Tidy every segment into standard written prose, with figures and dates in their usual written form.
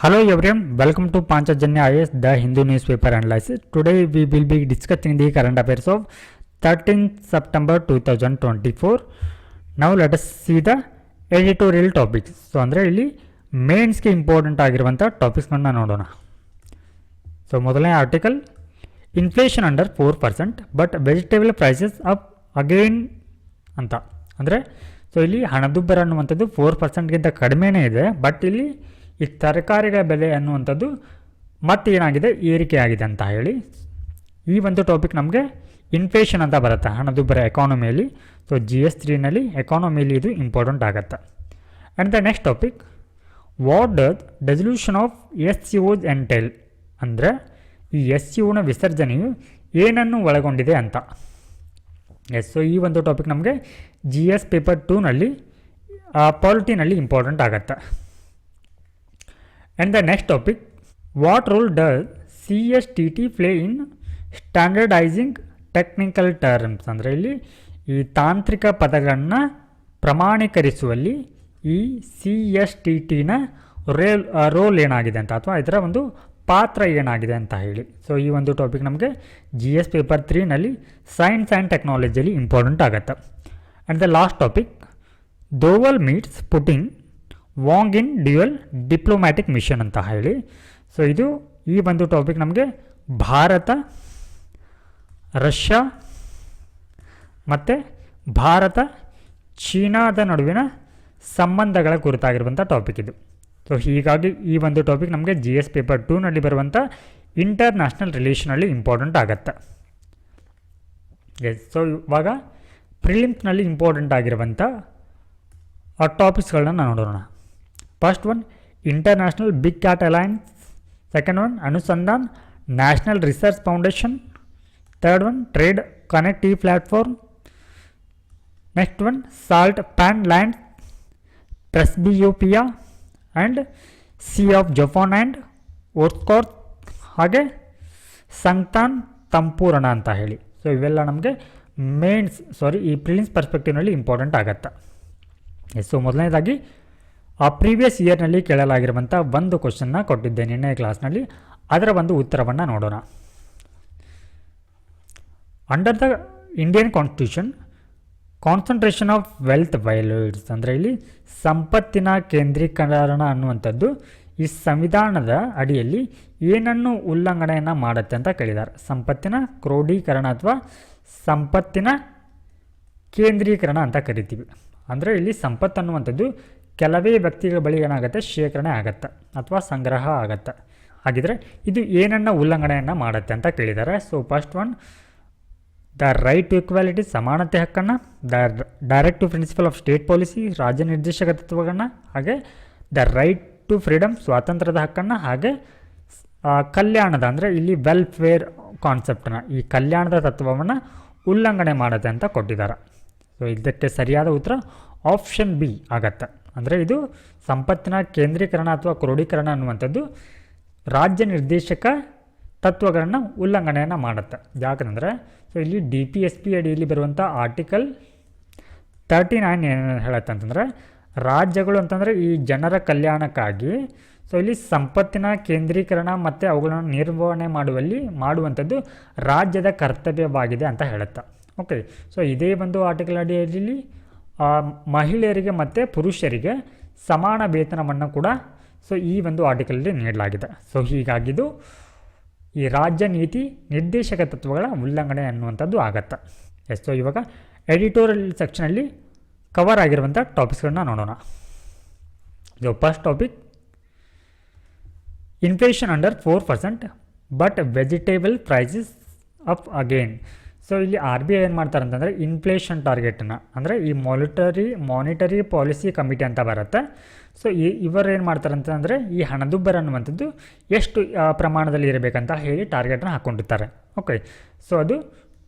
Hello everyone, welcome to Panchajanya IAS, the Hindu newspaper analysis. Today we will be discussing the current affairs of 13th September 2024. Now let us see the editorial topics. So ಅಂದರೆ ಇಲ್ಲಿ ಮೇನ್ಸ್ಗೆ important ಆಗಿರುವಂಥ ಟಾಪಿಕ್ಸ್ಗಳನ್ನ ನೋಡೋಣ. So ಮೊದಲನೇ article, inflation under 4% but vegetable prices up again ಅಂತ. ಅಂದರೆ so ಇಲ್ಲಿ ಹಣದುಬ್ಬರ ಅನ್ನುವಂಥದ್ದು 4%ಗಿಂತ ಕಡಿಮೆನೇ ಇದೆ, ಬಟ್ ಇಲ್ಲಿ ಈ ತರಕಾರಿಗಳ ಬೆಲೆ ಅನ್ನುವಂಥದ್ದು ಮತ್ತೇನಾಗಿದೆ, ಏರಿಕೆ ಆಗಿದೆ ಅಂತ ಹೇಳಿ ಈ ಒಂದು ಟಾಪಿಕ್ ನಮಗೆ ಇನ್ಫ್ಲೇಷನ್ ಅಂತ ಬರುತ್ತೆ ಹಣದುಬ್ಬರ ಎಕಾನಮಿಯಲ್ಲಿ. ಸೊ GS3ನಲ್ಲಿ ಎಕಾನಮಿಯಲ್ಲಿ ಇದು ಇಂಪಾರ್ಟೆಂಟ್ ಆಗುತ್ತೆ. And the next topic, what does dissolution of SCOs entail, ಅಂದರೆ ಈ SCOನ ವಿಸರ್ಜನೆಯು ಏನನ್ನು ಒಳಗೊಂಡಿದೆ ಅಂತ. ಸೊ ಈ ಒಂದು ಟಾಪಿಕ್ ನಮಗೆ GS ಪೇಪರ್ 2ನಲ್ಲಿ ಪಾಲಿಟಿನಲ್ಲಿ ಇಂಪಾರ್ಟೆಂಟ್ ಆಗುತ್ತೆ. And the next topic, what role does CSTT play in standardizing technical terms, ಅಂದರೆ ಇಲ್ಲಿ ಈ ತಾಂತ್ರಿಕ ಪದಗಳನ್ನು ಪ್ರಮಾಣೀಕರಿಸುವಲ್ಲಿ ಈ CSTTನ ರೋಲ್ ಏನಾಗಿದೆ ಅಂತ, ಅಥವಾ ಇದರ ಒಂದು ಪಾತ್ರ ಏನಾಗಿದೆ ಅಂತ ಹೇಳಿ. ಸೊ ಈ ಒಂದು ಟಾಪಿಕ್ ನಮಗೆ GS ಪೇಪರ್ 3ನಲ್ಲಿ ಸೈನ್ಸ್ ಆ್ಯಂಡ್ ಟೆಕ್ನಾಲಜಿಯಲ್ಲಿ ಇಂಪಾರ್ಟೆಂಟ್ ಆಗುತ್ತೆ. And the last topic, Doval meets Putin Wang in dual diplomatic mission ಅಂತ ಹೇಳಿ. ಸೊ ಇದು ಈ ಒಂದು ಟಾಪಿಕ್ ನಮಗೆ ಭಾರತ, ರಷ್ಯಾ ಮತ್ತು ಚೀನಾದ ನಡುವಿನ ಸಂಬಂಧಗಳ ಕುರಿತಾಗಿರುವಂಥ ಟಾಪಿಕ್ ಇದು. ಸೊ ಹೀಗಾಗಿ ಈ ಒಂದು ಟಾಪಿಕ್ ನಮಗೆ GS ಪೇಪರ್ 2ನಲ್ಲಿ ಬರುವಂಥ ಇಂಟರ್ನ್ಯಾಷನಲ್ ರಿಲೇಷನಲ್ಲಿ ಇಂಪಾರ್ಟೆಂಟ್ ಆಗುತ್ತೆ. ಎಸ್, ಸೊ ಇವಾಗ ಪ್ರಿಲಿಮ್ಸ್ನಲ್ಲಿ ಇಂಪಾರ್ಟೆಂಟ್ ಆಗಿರುವಂಥ ಆ ಟಾಪಿಕ್ಸ್ಗಳನ್ನ ನೋಡೋಣ. First one, international big cat alliance. Second one, Anusandhan national research foundation. Third one, trade connect e platform. Next one, salt pan land presbyopia and sea of Japan and ಓರ್ಸ್ಕಾರ್ತ್, ಹಾಗೆ ಸಂಗ್ತಾನ್ ತಂಪೂರಣ ಅಂತ ಹೇಳಿ. ಸೊ ಇವೆಲ್ಲ ನಮಗೆ ಈ ಪ್ರಿಲಿಮ್ಸ್ ಪರ್ಸ್ಪೆಕ್ಟಿವ್ನಲ್ಲಿ ಇಂಪಾರ್ಟೆಂಟ್ ಆಗುತ್ತೆ. ಸೊ ಮೊದಲನೇದಾಗಿ ಆ ಪ್ರೀವಿಯಸ್ ಇಯರ್ನಲ್ಲಿ ಕೇಳಲಾಗಿರುವಂಥ ಒಂದು ಕ್ವಶನ್ನ ಕೊಟ್ಟಿದ್ದೆ ನಿನ್ನೆ ಕ್ಲಾಸ್ನಲ್ಲಿ, ಅದರ ಒಂದು ಉತ್ತರವನ್ನು ನೋಡೋಣ. Under the Indian constitution, concentration of wealth violates, ಅಂದರೆ ಇಲ್ಲಿ ಸಂಪತ್ತಿನ ಕೇಂದ್ರೀಕರಣ ಅನ್ನುವಂಥದ್ದು ಈ ಸಂವಿಧಾನದ ಅಡಿಯಲ್ಲಿ ಏನನ್ನು ಉಲ್ಲಂಘನೆಯನ್ನು ಮಾಡುತ್ತೆ ಅಂತ ಕೇಳಿದ್ದಾರೆ. ಸಂಪತ್ತಿನ ಕ್ರೋಢೀಕರಣ ಅಥವಾ ಸಂಪತ್ತಿನ ಕೇಂದ್ರೀಕರಣ ಅಂತ ಕರಿತೀವಿ. ಅಂದರೆ ಇಲ್ಲಿ ಸಂಪತ್ತು ಅನ್ನುವಂಥದ್ದು ಕೆಲವೇ ವ್ಯಕ್ತಿಗಳ ಬಳಿ ಏನಾಗುತ್ತೆ, ಶೇಖರಣೆ ಆಗುತ್ತೆ ಅಥವಾ ಸಂಗ್ರಹ ಆಗುತ್ತೆ. ಹಾಗಿದ್ರೆ ಇದು ಏನನ್ನು ಉಲ್ಲಂಘನೆಯನ್ನು ಮಾಡುತ್ತೆ ಅಂತ ಕೇಳಿದ್ದಾರೆ. So first one, the right to equality, ಸಮಾನತೆ ಹಕ್ಕನ್ನು, the directive principle of state policy, ರಾಜ್ಯ ನಿರ್ದೇಶಕ ತತ್ವಗಳನ್ನ, ಹಾಗೆ ದ ರೈಟ್ ಟು ಫ್ರೀಡಮ್, ಸ್ವಾತಂತ್ರ್ಯದ ಹಕ್ಕನ್ನು, ಹಾಗೆ ಕಲ್ಯಾಣದ, ಅಂದರೆ ಇಲ್ಲಿ ವೆಲ್ಫೇರ್ ಕಾನ್ಸೆಪ್ಟನ್ನ, ಈ ಕಲ್ಯಾಣದ ತತ್ವವನ್ನು ಉಲ್ಲಂಘನೆ ಮಾಡುತ್ತೆ ಅಂತ ಕೊಟ್ಟಿದ್ದಾರೆ. ಸೊ ಇದಕ್ಕೆ ಸರಿಯಾದ ಉತ್ತರ ಆಪ್ಷನ್ ಬಿ ಆಗತ್ತೆ. ಅಂದರೆ ಇದು ಸಂಪತ್ತಿನ ಕೇಂದ್ರೀಕರಣ ಅಥವಾ ಕ್ರೋಢೀಕರಣ ಅನ್ನುವಂಥದ್ದು ರಾಜ್ಯ ನಿರ್ದೇಶಕ ತತ್ವಗಳನ್ನು ಉಲ್ಲಂಘನೆಯನ್ನು ಮಾಡುತ್ತೆ. ಯಾಕಂದರೆ ಸೊ ಇಲ್ಲಿ DPSP ಅಡಿಯಲ್ಲಿ ಬರುವಂಥ ಆರ್ಟಿಕಲ್ 39 ಏನು ಹೇಳುತ್ತೆ ಅಂತಂದರೆ, ರಾಜ್ಯಗಳು ಅಂತಂದರೆ ಈ ಜನರ ಕಲ್ಯಾಣಕ್ಕಾಗಿ ಸೊ ಇಲ್ಲಿ ಸಂಪತ್ತಿನ ಕೇಂದ್ರೀಕರಣ ಮತ್ತು ಅವುಗಳನ್ನು ನಿರ್ವಹಣೆ ಮಾಡುವಂಥದ್ದು ರಾಜ್ಯದ ಕರ್ತವ್ಯವಾಗಿದೆ ಅಂತ ಹೇಳುತ್ತೆ. ಓಕೆ, ಸೊ ಇದೇ ಒಂದು ಆರ್ಟಿಕಲ್ ಅಡಿಯಲ್ಲಿ ಮಹಿಳೆಯರಿಗೆ ಮತ್ತು ಪುರುಷರಿಗೆ ಸಮಾನ ವೇತನವನ್ನು ಕೂಡ ಸೊ ಈ ಒಂದು ಆರ್ಟಿಕಲಲ್ಲಿ ನೀಡಲಾಗಿದೆ. ಸೊ ಹೀಗಾಗಿದ್ದು ಈ ರಾಜ್ಯ ನೀತಿ ನಿರ್ದೇಶಕ ತತ್ವಗಳ ಉಲ್ಲಂಘನೆ ಅನ್ನುವಂಥದ್ದು ಆಗತ್ತೆ. ಎಸ್, ಸೊ ಇವಾಗ ಎಡಿಟೋರಿಯಲ್ ಸೆಕ್ಷನಲ್ಲಿ ಕವರ್ ಆಗಿರುವಂಥ ಟಾಪಿಕ್ಸ್ಗಳನ್ನ ನೋಡೋಣ. So first topic, inflation under 4% but vegetable prices up again. So ಇಲ್ಲಿ RBI ಏನು ಮಾಡ್ತಾರೆ ಅಂತಂದರೆ, ಇನ್ಫ್ಲೇಷನ್ ಟಾರ್ಗೆಟನ್ನು, ಅಂದರೆ ಈ ಮಾನಿಟರಿ ಪಾಲಿಸಿ ಕಮಿಟಿ ಅಂತ ಬರುತ್ತೆ. ಸೊ ಇವರು ಏನು ಮಾಡ್ತಾರೆ ಅಂತಂದರೆ, ಈ ಹಣದುಬ್ಬರ ಅನ್ನುವಂಥದ್ದು ಎಷ್ಟು ಪ್ರಮಾಣದಲ್ಲಿ ಇರಬೇಕಂತ ಹೇಳಿ ಟಾರ್ಗೆಟನ್ನು ಹಾಕ್ಕೊಂಡಿರ್ತಾರೆ. ಓಕೆ, ಸೊ ಅದು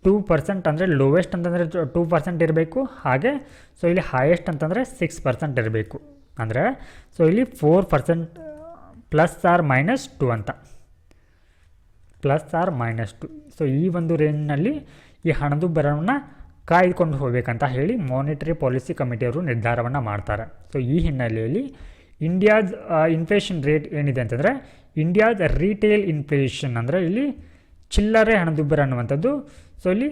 2%, ಅಂದರೆ ಲೋವೆಸ್ಟ್ ಅಂತಂದರೆ 2% ಇರಬೇಕು, ಹಾಗೆ ಸೊ ಇಲ್ಲಿ ಹೈಯೆಸ್ಟ್ ಅಂತಂದರೆ 6% ಇರಬೇಕು. ಅಂದರೆ ಸೊ ಇಲ್ಲಿ 4% +or-2 ಅಂತ, +or-2. ಸೊ ಈ ಒಂದು ರೇಂಜ್ನಲ್ಲಿ ಈ ಹಣದುಬ್ಬರವನ್ನು ಕಾಯ್ದುಕೊಂಡು ಹೋಗಬೇಕಂತ ಹೇಳಿ ಮಾನಿಟರಿ ಪಾಲಿಸಿ ಕಮಿಟಿಯವರು ನಿರ್ಧಾರವನ್ನು ಮಾಡ್ತಾರೆ. ಸೊ ಈ ಹಿನ್ನೆಲೆಯಲ್ಲಿ ಇಂಡಿಯಾದ ಇನ್ಫ್ಲೇಷನ್ ರೇಟ್ ಏನಿದೆ ಅಂತಂದರೆ ಇಂಡಿಯಾದ ರೀಟೇಲ್ ಇನ್ಫ್ಲೇಷನ್ ಅಂದರೆ ಇಲ್ಲಿ ಚಿಲ್ಲರೆ ಹಣದುಬ್ಬರ ಅನ್ನುವಂಥದ್ದು. ಸೊ ಇಲ್ಲಿ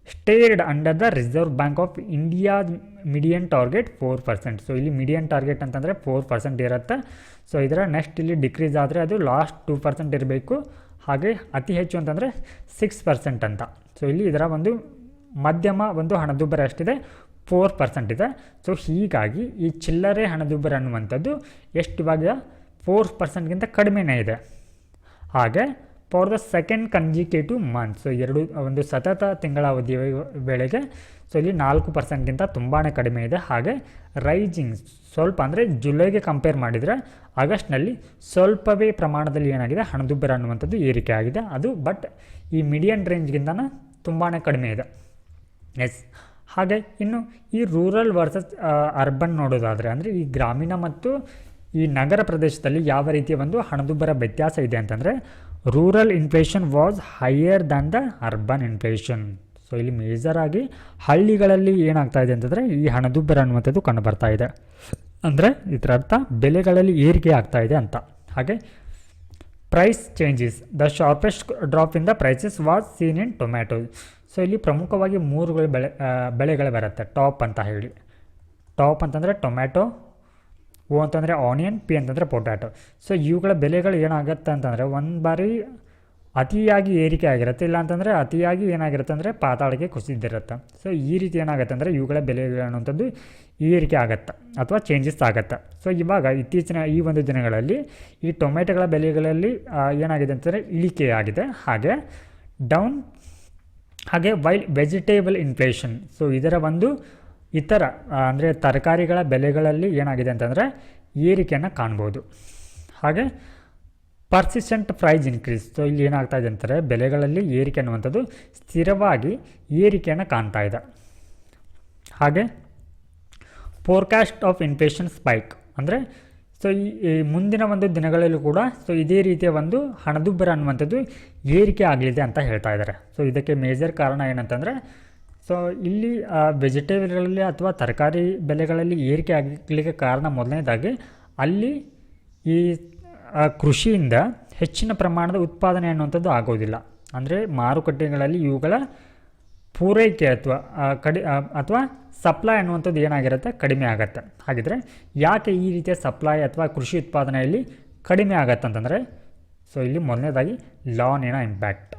stayed under the reserve bank of ಇಂಡಿಯಾದ ಮೀಡಿಯನ್ ಟಾರ್ಗೆಟ್ 4%. ಸೊ ಇಲ್ಲಿ ಮೀಡಿಯನ್ ಟಾರ್ಗೆಟ್ ಅಂತಂದರೆ 4% ಇರುತ್ತೆ. ಸೊ ಇದರ ನೆಕ್ಸ್ಟ್ ಇಲ್ಲಿ ಡಿಕ್ರೀಸ್ ಆದರೆ ಅದು ಲಾಸ್ಟ್ 2% ಇರಬೇಕು. ಹಾಗೆ ಅತಿ ಹೆಚ್ಚು ಅಂತಂದರೆ 6% ಅಂತ. ಸೊ ಇಲ್ಲಿ ಇದರ ಒಂದು ಮಧ್ಯಮ ಒಂದು ಹಣದುಬ್ಬರ ಎಷ್ಟಿದೆ 4% ಇದೆ. ಸೊ ಹೀಗಾಗಿ ಈ ಚಿಲ್ಲರೆ ಹಣದುಬ್ಬರ ಅನ್ನುವಂಥದ್ದು ಎಷ್ಟು ಇವಾಗ 4%ಗಿಂತ ಕಡಿಮೆನೇ ಇದೆ. ಹಾಗೆ for the second consecutive month, so ಒಂದು ಸತತ ತಿಂಗಳ ಅವಧಿಯ ವೇಳೆಗೆ ಸೊ ಇಲ್ಲಿ 4%ಗಿಂತ ತುಂಬಾ ಕಡಿಮೆ ಇದೆ. ಹಾಗೆ ರೈಸಿಂಗ್ ಸ್ವಲ್ಪ ಅಂದರೆ ಜುಲೈಗೆ ಕಂಪೇರ್ ಮಾಡಿದರೆ ಆಗಸ್ಟ್ನಲ್ಲಿ ಸ್ವಲ್ಪವೇ ಪ್ರಮಾಣದಲ್ಲಿ ಏನಾಗಿದೆ ಹಣದುಬ್ಬರ ಅನ್ನುವಂಥದ್ದು ಏರಿಕೆ ಆಗಿದೆ. ಅದು ಬಟ್ ಈ ಮೀಡಿಯನ್ ರೇಂಜ್ಗಿಂತ ತುಂಬಾ ಕಡಿಮೆ ಇದೆ. ಎಸ್, ಹಾಗೆ ಇನ್ನು ಈ ರೂರಲ್ ವರ್ಸಸ್ ಅರ್ಬನ್ ನೋಡೋದಾದರೆ ಅಂದರೆ ಈ ಗ್ರಾಮೀಣ ಮತ್ತು ಈ ನಗರ ಪ್ರದೇಶದಲ್ಲಿ ಯಾವ ರೀತಿಯ ಒಂದು ಹಣದುಬ್ಬರ ವ್ಯತ್ಯಾಸ ಇದೆ ಅಂತಂದರೆ rural inflation was higher than the urban inflation. So ಇಲ್ಲಿ ಮೇಜರಾಗಿ ಹಳ್ಳಿಗಳಲ್ಲಿ ಏನಾಗ್ತಾ ಇದೆ ಅಂತಂದರೆ ಈ ಹಣದುಬ್ಬರ ಅನ್ನುವಂಥದ್ದು ಕಂಡು ಬರ್ತಾ ಇದೆ. ಅಂದರೆ ಇದರ ಅರ್ಥ ಬೆಲೆಗಳಲ್ಲಿ ಏರಿಕೆ ಆಗ್ತಾ ಇದೆ ಅಂತ. ಹಾಗೆ price changes, the sharpest drop in the prices was seen in tomato. So ಇಲ್ಲಿ ಪ್ರಮುಖವಾಗಿ 3 ಬೆಳೆಗಳು ಬರುತ್ತೆ ಟಾಪ್ ಅಂತ ಹೇಳಿ. ಟಾಪ್ ಅಂತಂದರೆ ಟೊಮ್ಯಾಟೊ, ಓ ಅಂತಂದರೆ ಆನಿಯನ್, ಪಿ ಅಂತಂದರೆ ಪೊಟ್ಯಾಟೊ. ಸೊ ಇವುಗಳ ಬೆಲೆಗಳು ಏನಾಗುತ್ತೆ ಅಂತಂದರೆ ಒಂದು ಬಾರಿ ಅತಿಯಾಗಿ ಏರಿಕೆ ಆಗಿರುತ್ತೆ, ಇಲ್ಲ ಅಂತಂದರೆ ಅತಿಯಾಗಿ ಏನಾಗಿರುತ್ತೆ ಅಂದರೆ ಪಾತಾಳಕ್ಕೆ ಕುಸಿದಿರುತ್ತೆ. ಸೊ ಈ ರೀತಿ ಏನಾಗುತ್ತೆ ಅಂದರೆ ಇವುಗಳ ಬೆಲೆಗಳು ಅನ್ನುವಂಥದ್ದು ಏರಿಕೆ ಆಗುತ್ತೆ ಅಥವಾ ಚೇಂಜಸ್ ಆಗುತ್ತೆ. ಸೊ ಇವಾಗ ಇತ್ತೀಚಿನ ಈ ಒಂದು ದಿನಗಳಲ್ಲಿ ಈ ಟೊಮೆಟೊಗಳ ಬೆಲೆಗಳಲ್ಲಿ ಏನಾಗಿದೆ ಅಂತಂದರೆ ಇಳಿಕೆಯಾಗಿದೆ. ಹಾಗೆ ಡೌನ್. ಹಾಗೆ ವೈಲ್ ವೆಜಿಟೇಬಲ್ ಇನ್ಫ್ಲೇಷನ್, ಸೊ ಇದರ ಒಂದು ಇತರ ಅಂದರೆ ತರಕಾರಿಗಳ ಬೆಲೆಗಳಲ್ಲಿ ಏನಾಗಿದೆ ಅಂತಂದರೆ ಏರಿಕೆಯನ್ನು ಕಾಣ್ಬೋದು. ಹಾಗೆ ಪರ್ಸಿಸ್ಟೆಂಟ್ ಪ್ರೈಸ್ ಇನ್ಕ್ರೀಸ್, ಸೊ ಇಲ್ಲಿ ಏನಾಗ್ತಾ ಇದೆ ಅಂತಾರೆ ಬೆಲೆಗಳಲ್ಲಿ ಏರಿಕೆ ಅನ್ನುವಂಥದ್ದು ಸ್ಥಿರವಾಗಿ ಏರಿಕೆಯನ್ನು ಕಾಣ್ತಾ ಇದೆ. ಹಾಗೆ ಫೋರ್ಕಾಸ್ಟ್ ಆಫ್ ಇನ್ಫ್ಲೇಷನ್ ಸ್ಪೈಕ್, ಅಂದರೆ ಸೊ ಈ ಮುಂದಿನ ಒಂದು ದಿನಗಳಲ್ಲೂ ಕೂಡ ಸೊ ಇದೇ ರೀತಿಯ ಒಂದು ಹಣದುಬ್ಬರ ಅನ್ನುವಂಥದ್ದು ಏರಿಕೆ ಆಗಲಿದೆ ಅಂತ ಹೇಳ್ತಾ ಇದ್ದಾರೆ. ಸೊ ಇದಕ್ಕೆ ಮೇಜರ್ ಕಾರಣ ಏನಂತಂದರೆ ಸೊ ಇಲ್ಲಿ ವೆಜಿಟೇಬಲ್ಗಳಲ್ಲಿ ಅಥವಾ ತರಕಾರಿ ಬೆಲೆಗಳಲ್ಲಿ ಏರಿಕೆ ಆಗಲಿಕ್ಕೆ ಕಾರಣ ಮೊದಲನೇದಾಗಿ ಅಲ್ಲಿ ಈ ಕೃಷಿಯಿಂದ ಹೆಚ್ಚಿನ ಪ್ರಮಾಣದ ಉತ್ಪಾದನೆ ಅನ್ನುವಂಥದ್ದು ಆಗೋದಿಲ್ಲ. ಅಂದರೆ ಮಾರುಕಟ್ಟೆಗಳಲ್ಲಿ ಇವುಗಳ ಪೂರೈಕೆ ಅಥವಾ ಸಪ್ಲೈ ಅನ್ನುವಂಥದ್ದು ಏನಾಗಿರುತ್ತೆ ಕಡಿಮೆ ಆಗುತ್ತೆ. ಹಾಗಿದ್ರೆ ಯಾಕೆ ಈ ರೀತಿಯ ಸಪ್ಲೈ ಅಥವಾ ಕೃಷಿ ಉತ್ಪಾದನೆಯಲ್ಲಿ ಕಡಿಮೆ ಆಗತ್ತೆ ಅಂತಂದರೆ ಸೊ ಇಲ್ಲಿ ಮೊದಲನೇದಾಗಿ ಲಾನಿನ ಇಂಪ್ಯಾಕ್ಟ್.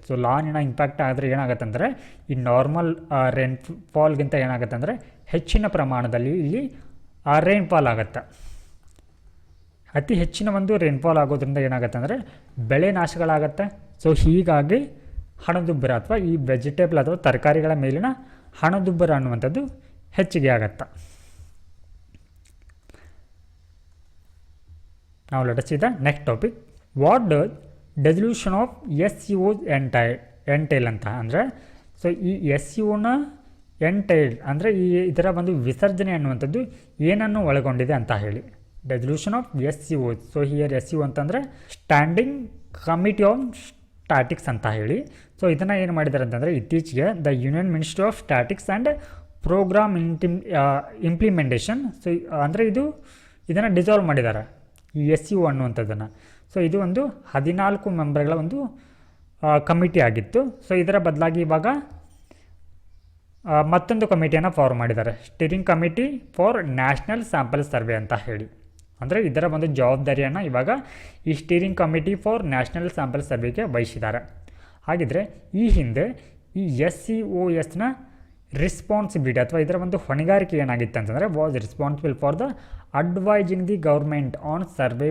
ಸೊ ಲಾನಿನ ಇಂಪ್ಯಾಕ್ಟ್ ಆದರೆ ಏನಾಗುತ್ತೆ ಅಂದರೆ ಈ ನಾರ್ಮಲ್ ರೈನ್ಫಾಲ್ಗಿಂತ ಏನಾಗುತ್ತೆ ಅಂದರೆ ಹೆಚ್ಚಿನ ಪ್ರಮಾಣದಲ್ಲಿ ಇಲ್ಲಿ ರೈನ್ಫಾಲ್ ಆಗುತ್ತೆ. ಅತಿ ಹೆಚ್ಚಿನ ಒಂದು ರೈನ್ಫಾಲ್ ಆಗೋದ್ರಿಂದ ಏನಾಗುತ್ತೆ ಅಂದರೆ ಬೆಳೆ ನಾಶಗಳಾಗತ್ತೆ. ಸೊ ಹೀಗಾಗಿ ಹಣದುಬ್ಬರ ಅಥವಾ ಈ ವೆಜಿಟೇಬಲ್ ಅಥವಾ ತರಕಾರಿಗಳ ಮೇಲಿನ ಹಣದುಬ್ಬರ ಅನ್ನುವಂಥದ್ದು ಹೆಚ್ಚಿಗೆ ಆಗತ್ತೆ. ನಾವು let us see the next topic. What does dissolution of SCOs entail ಅಂತ ಅಂದರೆ ಸೊ ಈ SCOನ ಎಂಟೈಲ್ ಅಂದರೆ ಇದರ ಒಂದು ವಿಸರ್ಜನೆ ಅನ್ನುವಂಥದ್ದು ಏನನ್ನು ಒಳಗೊಂಡಿದೆ ಅಂತ ಹೇಳಿ. Dissolution of SCOs, so here SCO ಅಂತಂದರೆ ಸ್ಟ್ಯಾಂಡಿಂಗ್ ಕಮಿಟಿ ಆನ್ ಸ್ಟ್ಯಾಟಿಕ್ಸ್ ಅಂತ ಹೇಳಿ. ಸೊ ಇದನ್ನು ಏನು ಮಾಡಿದ್ದಾರೆ ಅಂತಂದರೆ ಇತ್ತೀಚೆಗೆ the union ministry of statics and programme implementation, so ಅಂದರೆ ಇದನ್ನು ಡಿಸಾಲ್ವ್ ಮಾಡಿದ್ದಾರೆ ಈ SCO ಅನ್ನುವಂಥದ್ದನ್ನು. ಸೊ ಇದು ಒಂದು 14 ಮೆಂಬರ್ಗಳ ಒಂದು ಕಮಿಟಿ ಆಗಿತ್ತು. ಸೊ ಇದರ ಬದಲಾಗಿ ಇವಾಗ ಮತ್ತೊಂದು ಕಮಿಟಿಯನ್ನು ಫಾರ್ಮ್ ಮಾಡಿದ್ದಾರೆ, steering committee for national sample survey ಅಂತ ಹೇಳಿ. ಅಂದರೆ ಇದರ ಒಂದು ಜವಾಬ್ದಾರಿಯನ್ನು ಇವಾಗ ಈ steering committee for national sample ಸರ್ವೆಗೆ ವಹಿಸಿದ್ದಾರೆ. ಹಾಗಿದ್ರೆ ಈ ಹಿಂದೆ ಈ SCOSನ ರೆಸ್ಪಾನ್ಸಿಬಿಲಿಟಿ ಅಥವಾ ಇದರ ಒಂದು ಹೊಣೆಗಾರಿಕೆ ಏನಾಗಿತ್ತು ಅಂತಂದರೆ was responsible for the advising the government on survey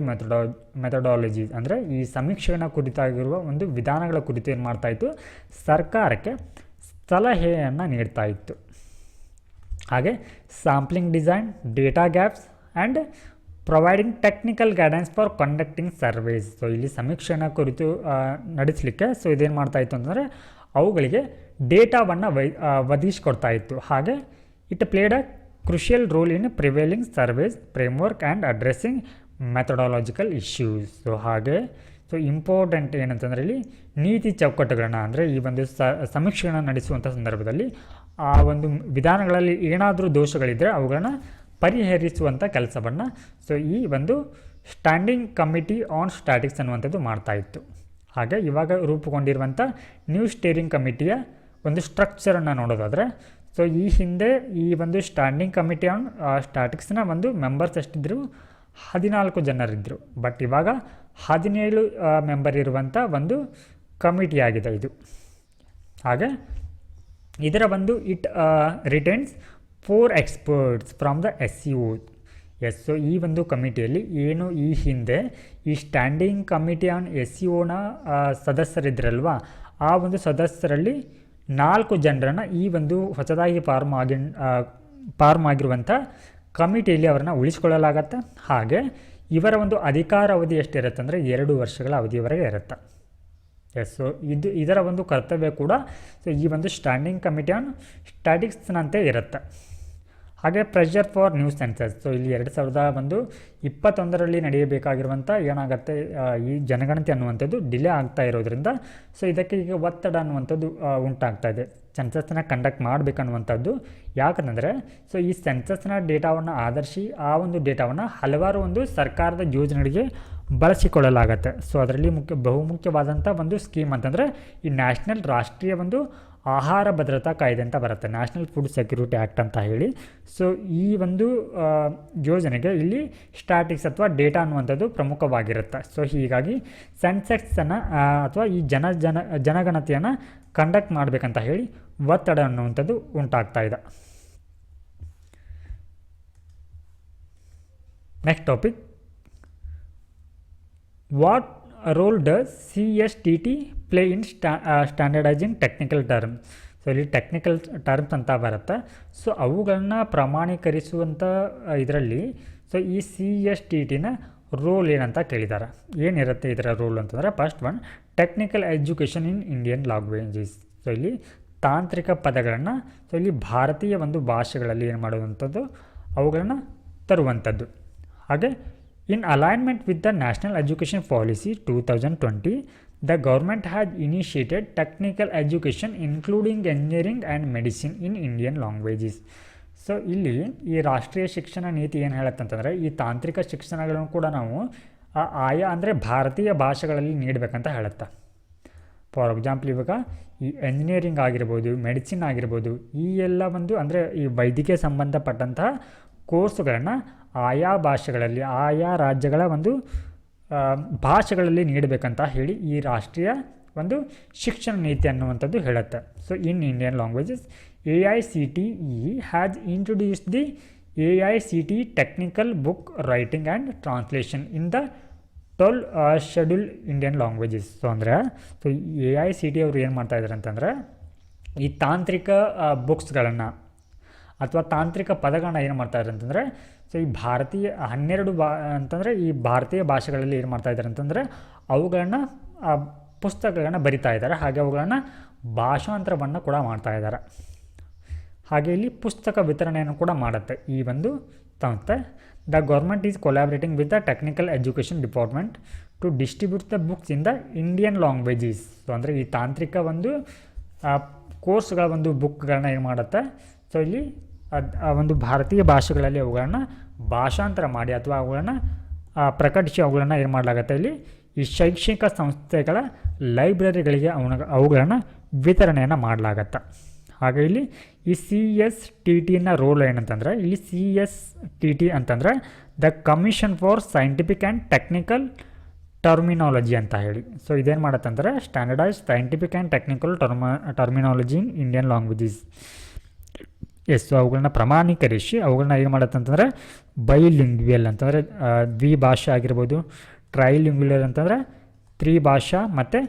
methodologies, ಅಂದರೆ ಈ ಸಮೀಕ್ಷೆಯನ್ನು ಕುರಿತಾಗಿರುವ ಒಂದು ವಿಧಾನಗಳ ಕುರಿತು ಏನು ಮಾಡ್ತಾಯಿತ್ತು, ಸರ್ಕಾರಕ್ಕೆ ಸಲಹೆಯನ್ನು ನೀಡ್ತಾ ಇತ್ತು. ಹಾಗೆ sampling design, data gaps and providing technical guidance for conducting surveys. So ಇಲ್ಲಿ ಸಮೀಕ್ಷೆಯನ್ನು ಕುರಿತು ನಡೆಸಲಿಕ್ಕೆ ಸೊ ಇದೇನು ಮಾಡ್ತಾಯಿತ್ತು ಅಂತಂದರೆ ಅವುಗಳಿಗೆ ಡೇಟಾವನ್ನು ಒದಗಿಸ್ಕೊಡ್ತಾ ಇತ್ತು. ಹಾಗೆ it played a crucial role in prevailing surveys framework and addressing methodological issues. So ಹಾಗೆ ಸೊ ಇಂಪಾರ್ಟೆಂಟ್ ಏನಂತಂದರೆ ಇಲ್ಲಿ ನೀತಿ ಚೌಕಟ್ಟುಗಳನ್ನು ಅಂದರೆ ಈ ಒಂದು ಸಮೀಕ್ಷೆಯನ್ನು ನಡೆಸುವಂಥ ಸಂದರ್ಭದಲ್ಲಿ ಆ ಒಂದು ವಿಧಾನಗಳಲ್ಲಿ ಏನಾದರೂ ದೋಷಗಳಿದ್ದರೆ ಅವುಗಳನ್ನು ಪರಿಹರಿಸುವಂಥ ಕೆಲಸವನ್ನು ಸೊ ಈ ಒಂದು ಸ್ಟ್ಯಾಂಡಿಂಗ್ ಕಮಿಟಿ ಆನ್ ಸ್ಟ್ಯಾಟಿಕ್ಸ್ ಅನ್ನುವಂಥದ್ದು ಮಾಡ್ತಾಯಿತ್ತು. ಹಾಗೆ ಇವಾಗ ರೂಪುಗೊಂಡಿರುವಂಥ ನ್ಯೂ ಸ್ಟೇರಿಂಗ್ ಕಮಿಟಿಯ ಒಂದು ಸ್ಟ್ರಕ್ಚರನ್ನು ನೋಡೋದಾದರೆ, ಸೊ ಈ ಹಿಂದೆ ಈ ಒಂದು ಸ್ಟ್ಯಾಂಡಿಂಗ್ ಕಮಿಟಿ ಆನ್ ಸ್ಟ್ಯಾಟಿಕ್ಸ್ನ ಒಂದು ಮೆಂಬರ್ಸ್ ಎಷ್ಟಿದ್ರು 14 ಜನರಿದ್ದರು. ಬಟ್ ಇವಾಗ 17 ಮೆಂಬರ್ ಇರುವಂಥ ಒಂದು ಕಮಿಟಿ ಆಗಿದೆ ಇದು. ಹಾಗೆ ಇದರ ಒಂದು retains 4 experts from the SEO. So ಈ ಒಂದು ಕಮಿಟಿಯಲ್ಲಿ ಏನು ಈ ಹಿಂದೆ ಈ ಸ್ಟ್ಯಾಂಡಿಂಗ್ ಕಮಿಟಿ ಆನ್ SEOನ ಸದಸ್ಯರಿದ್ರಲ್ವ, ಆ ಒಂದು ಸದಸ್ಯರಲ್ಲಿ 4 ಜನರನ್ನು ಈ ಒಂದು ಹೊಸದಾಗಿ ಫಾರ್ಮ್ ಆಗಿರುವಂಥ ಕಮಿಟಿಯಲ್ಲಿ ಅವರನ್ನು ಉಳಿಸ್ಕೊಳ್ಳಲಾಗತ್ತೆ. ಹಾಗೆ ಇವರ ಒಂದು ಅಧಿಕಾರ ಅವಧಿ ಎಷ್ಟಿರುತ್ತೆ ಅಂದರೆ 2 ವರ್ಷಗಳ ಅವಧಿಯವರೆಗೆ ಇರುತ್ತೆ. ಸೊ ಇದರ ಒಂದು ಕರ್ತವ್ಯ ಕೂಡ ಸೊ ಈ ಒಂದು ಸ್ಟ್ಯಾಂಡಿಂಗ್ ಕಮಿಟಿ ಆನ್ ಸ್ಟ್ಯಾಟಿಕ್ಸ್ನಂತೆ ಇರುತ್ತೆ. ಹಾಗೆ pressure for new census. So ಇಲ್ಲಿ 2021ರಲ್ಲಿ ನಡೆಯಬೇಕಾಗಿರುವಂಥ ಏನಾಗುತ್ತೆ, ಈ ಜನಗಣತಿ ಅನ್ನುವಂಥದ್ದು ಡಿಲೇ ಆಗ್ತಾ ಇರೋದ್ರಿಂದ ಸೊ ಇದಕ್ಕೆ ಈಗ ಒತ್ತಡ ಅನ್ನುವಂಥದ್ದು ಉಂಟಾಗ್ತಾ ಇದೆ. ಸೆನ್ಸಸ್ನ ಕಂಡಕ್ಟ್ ಮಾಡಬೇಕನ್ನುವಂಥದ್ದು. ಯಾಕಂದರೆ ಸೊ ಈ ಸೆನ್ಸಸ್ನ ಡೇಟಾವನ್ನು ಆಧರಿಸಿ ಆ ಒಂದು ಡೇಟಾವನ್ನು ಹಲವಾರು ಒಂದು ಸರ್ಕಾರದ ಯೋಜನೆಗಳಿಗೆ ಬಳಸಿಕೊಳ್ಳಲಾಗತ್ತೆ. ಸೊ ಅದರಲ್ಲಿ ಬಹುಮುಖ್ಯವಾದಂಥ ಒಂದು ಸ್ಕೀಮ್ ಅಂತಂದರೆ ಈ ರಾಷ್ಟ್ರೀಯ ಒಂದು ಆಹಾರ ಭದ್ರತಾ ಕಾಯ್ದೆ ಅಂತ ಬರುತ್ತೆ, ನ್ಯಾಷನಲ್ ಫುಡ್ ಸೆಕ್ಯೂರಿಟಿ ಆ್ಯಕ್ಟ್ ಅಂತ ಹೇಳಿ. ಸೊ ಈ ಒಂದು ಯೋಜನೆಗೆ ಇಲ್ಲಿ ಸ್ಟ್ಯಾಟಿಕ್ಸ್ ಅಥವಾ ಡೇಟಾ ಅನ್ನುವಂಥದ್ದು ಪ್ರಮುಖವಾಗಿರುತ್ತೆ. ಸೊ ಹೀಗಾಗಿ ಸೆನ್ಸೆಕ್ಸನ್ನು ಅಥವಾ ಈ ಜನಗಣತಿಯನ್ನು ಕಂಡಕ್ಟ್ ಮಾಡಬೇಕಂತ ಹೇಳಿ ಒತ್ತಡ ಅನ್ನುವಂಥದ್ದು ಉಂಟಾಗ್ತಾ ಇದೆ. Next topic, what role does CSTT play in standardising technical terms. So ಇಲ್ಲಿ ಟೆಕ್ನಿಕಲ್ ಟರ್ಮ್ಸ್ ಅಂತ ಬರುತ್ತೆ. ಸೊ ಅವುಗಳನ್ನ ಪ್ರಮಾಣೀಕರಿಸುವಂಥ ಇದರಲ್ಲಿ ಸೊ ಈ CSTTನ ರೋಲ್ ಏನಂತ ಕೇಳಿದ್ದಾರೆ. ಏನಿರುತ್ತೆ ಇದರ ರೋಲ್ ಅಂತಂದರೆ, first one technical education in Indian languages. So ಇಲ್ಲಿ ತಾಂತ್ರಿಕ ಪದಗಳನ್ನು ಸೊ ಇಲ್ಲಿ ಭಾರತೀಯ ಒಂದು ಭಾಷೆಗಳಲ್ಲಿ ಏನು ಮಾಡುವಂಥದ್ದು, ಅವುಗಳನ್ನು ತರುವಂಥದ್ದು. ಹಾಗೆ in alignment with the national education policy 2020, the government has initiated technical education including engineering and medicine in Indian languages. So ಇಲ್ಲಿ ಈ ರಾಷ್ಟ್ರೀಯ ಶಿಕ್ಷಣ ನೀತಿ ಏನು ಹೇಳುತ್ತಂತಂದರೆ, ಈ ತಾಂತ್ರಿಕ ಶಿಕ್ಷಣಗಳನ್ನು ಕೂಡ ನಾವು ಆಯಾ ಅಂದರೆ ಭಾರತೀಯ ಭಾಷೆಗಳಲ್ಲಿ ನೀಡಬೇಕಂತ ಹೇಳುತ್ತೆ. ಫಾರ್ ಎಕ್ಸಾಂಪಲ್ ಇವಾಗ ಈ ಎಂಜಿನಿಯರಿಂಗ್ ಆಗಿರ್ಬೋದು, ಮೆಡಿಸಿನ್ ಆಗಿರ್ಬೋದು, ಈ ಎಲ್ಲ ಒಂದು ಅಂದರೆ ಈ ವೈದ್ಯಕೀಯ ಸಂಬಂಧಪಟ್ಟಂತಹ ಕೋರ್ಸುಗಳನ್ನು ಆಯಾ ಭಾಷೆಗಳಲ್ಲಿ ಆಯಾ ರಾಜ್ಯಗಳ ಒಂದು ಭಾಷೆಗಳಲ್ಲಿ ನೀಡಬೇಕಂತ ಹೇಳಿ ಈ ರಾಷ್ಟ್ರೀಯ ಒಂದು ಶಿಕ್ಷಣ ನೀತಿ ಅನ್ನುವಂಥದ್ದು ಹೇಳುತ್ತೆ. So in Indian languages AICTE has introduced the AICTE technical book writing and translation in the 12 schedule Indian languages. So ಅಂದರೆ ಸೊ AICTE ಅವರು ಏನು ಮಾಡ್ತಾಯಿದ್ದಾರೆ ಅಂತಂದರೆ, ಈ ತಾಂತ್ರಿಕ ಬುಕ್ಸ್ಗಳನ್ನು ಅಥವಾ ತಾಂತ್ರಿಕ ಪದಗಳನ್ನ ಏನು ಮಾಡ್ತಾಯಿದ್ದಾರೆ ಅಂತಂದರೆ, ಸೊ ಈ ಭಾರತೀಯ 12 ಅಂತಂದರೆ ಈ ಭಾರತೀಯ ಭಾಷೆಗಳಲ್ಲಿ ಏನು ಮಾಡ್ತಾಯಿದ್ದಾರೆ ಅಂತಂದರೆ ಅವುಗಳನ್ನು ಪುಸ್ತಕಗಳನ್ನ ಬರಿತಾ ಇದ್ದಾರೆ. ಹಾಗೆ ಅವುಗಳನ್ನು ಭಾಷಾಂತರವನ್ನು ಕೂಡ ಮಾಡ್ತಾಯಿದ್ದಾರೆ. ಹಾಗೆ ಇಲ್ಲಿ ಪುಸ್ತಕ ವಿತರಣೆಯನ್ನು ಕೂಡ ಮಾಡುತ್ತೆ ಈ ಒಂದು ಸಂಸ್ಥೆ. The government is collaborating with the technical education department to distribute the books in the Indian languages. So ಅಂದರೆ ಈ ತಾಂತ್ರಿಕ ಒಂದು ಕೋರ್ಸ್ಗಳ ಒಂದು ಬುಕ್ಗಳನ್ನ ಏನು ಮಾಡುತ್ತೆ, ಸೊ ಇಲ್ಲಿ ಒಂದು ಭಾರತೀಯ ಭಾಷೆಗಳಲ್ಲಿ ಅವುಗಳನ್ನು ಭಾಷಾಂತರ ಮಾಡಿ ಅಥವಾ ಅವುಗಳನ್ನು ಪ್ರಕಟಿಸಿ ಅವುಗಳನ್ನು ಏನು ಮಾಡಲಾಗುತ್ತೆ, ಇಲ್ಲಿ ಈ ಶೈಕ್ಷಣಿಕ ಸಂಸ್ಥೆಗಳ ಲೈಬ್ರರಿಗಳಿಗೆ ಅವುಗಳನ್ನು ವಿತರಣೆಯನ್ನು ಮಾಡಲಾಗತ್ತೆ. ಹಾಗೆ ಇಲ್ಲಿ ಈ CSTTನ ರೋಲ್ ಏನಂತಂದರೆ, ಇಲ್ಲಿ CSTT ಅಂತಂದರೆ the commission for scientific and technical terminology ಅಂತ ಹೇಳಿ. ಸೊ ಇದೇನು ಮಾಡುತ್ತಂದರೆ standardise scientific and technical terminology in Indian languages. So ಅವುಗಳನ್ನ ಪ್ರಮಾಣೀಕರಿಸಿ ಅವುಗಳನ್ನ ಏನು ಮಾಡುತ್ತಂತಂದರೆ ಬೈಲಿಂಗ್ವಿಯಲ್ ಅಂತಂದರೆ ದ್ವಿಭಾಷೆ ಆಗಿರ್ಬೋದು, ಟ್ರೈಲಿಂಗ್ಯುಲರ್ ಅಂತಂದರೆ ತ್ರಿಭಾಷಾ, ಮತ್ತು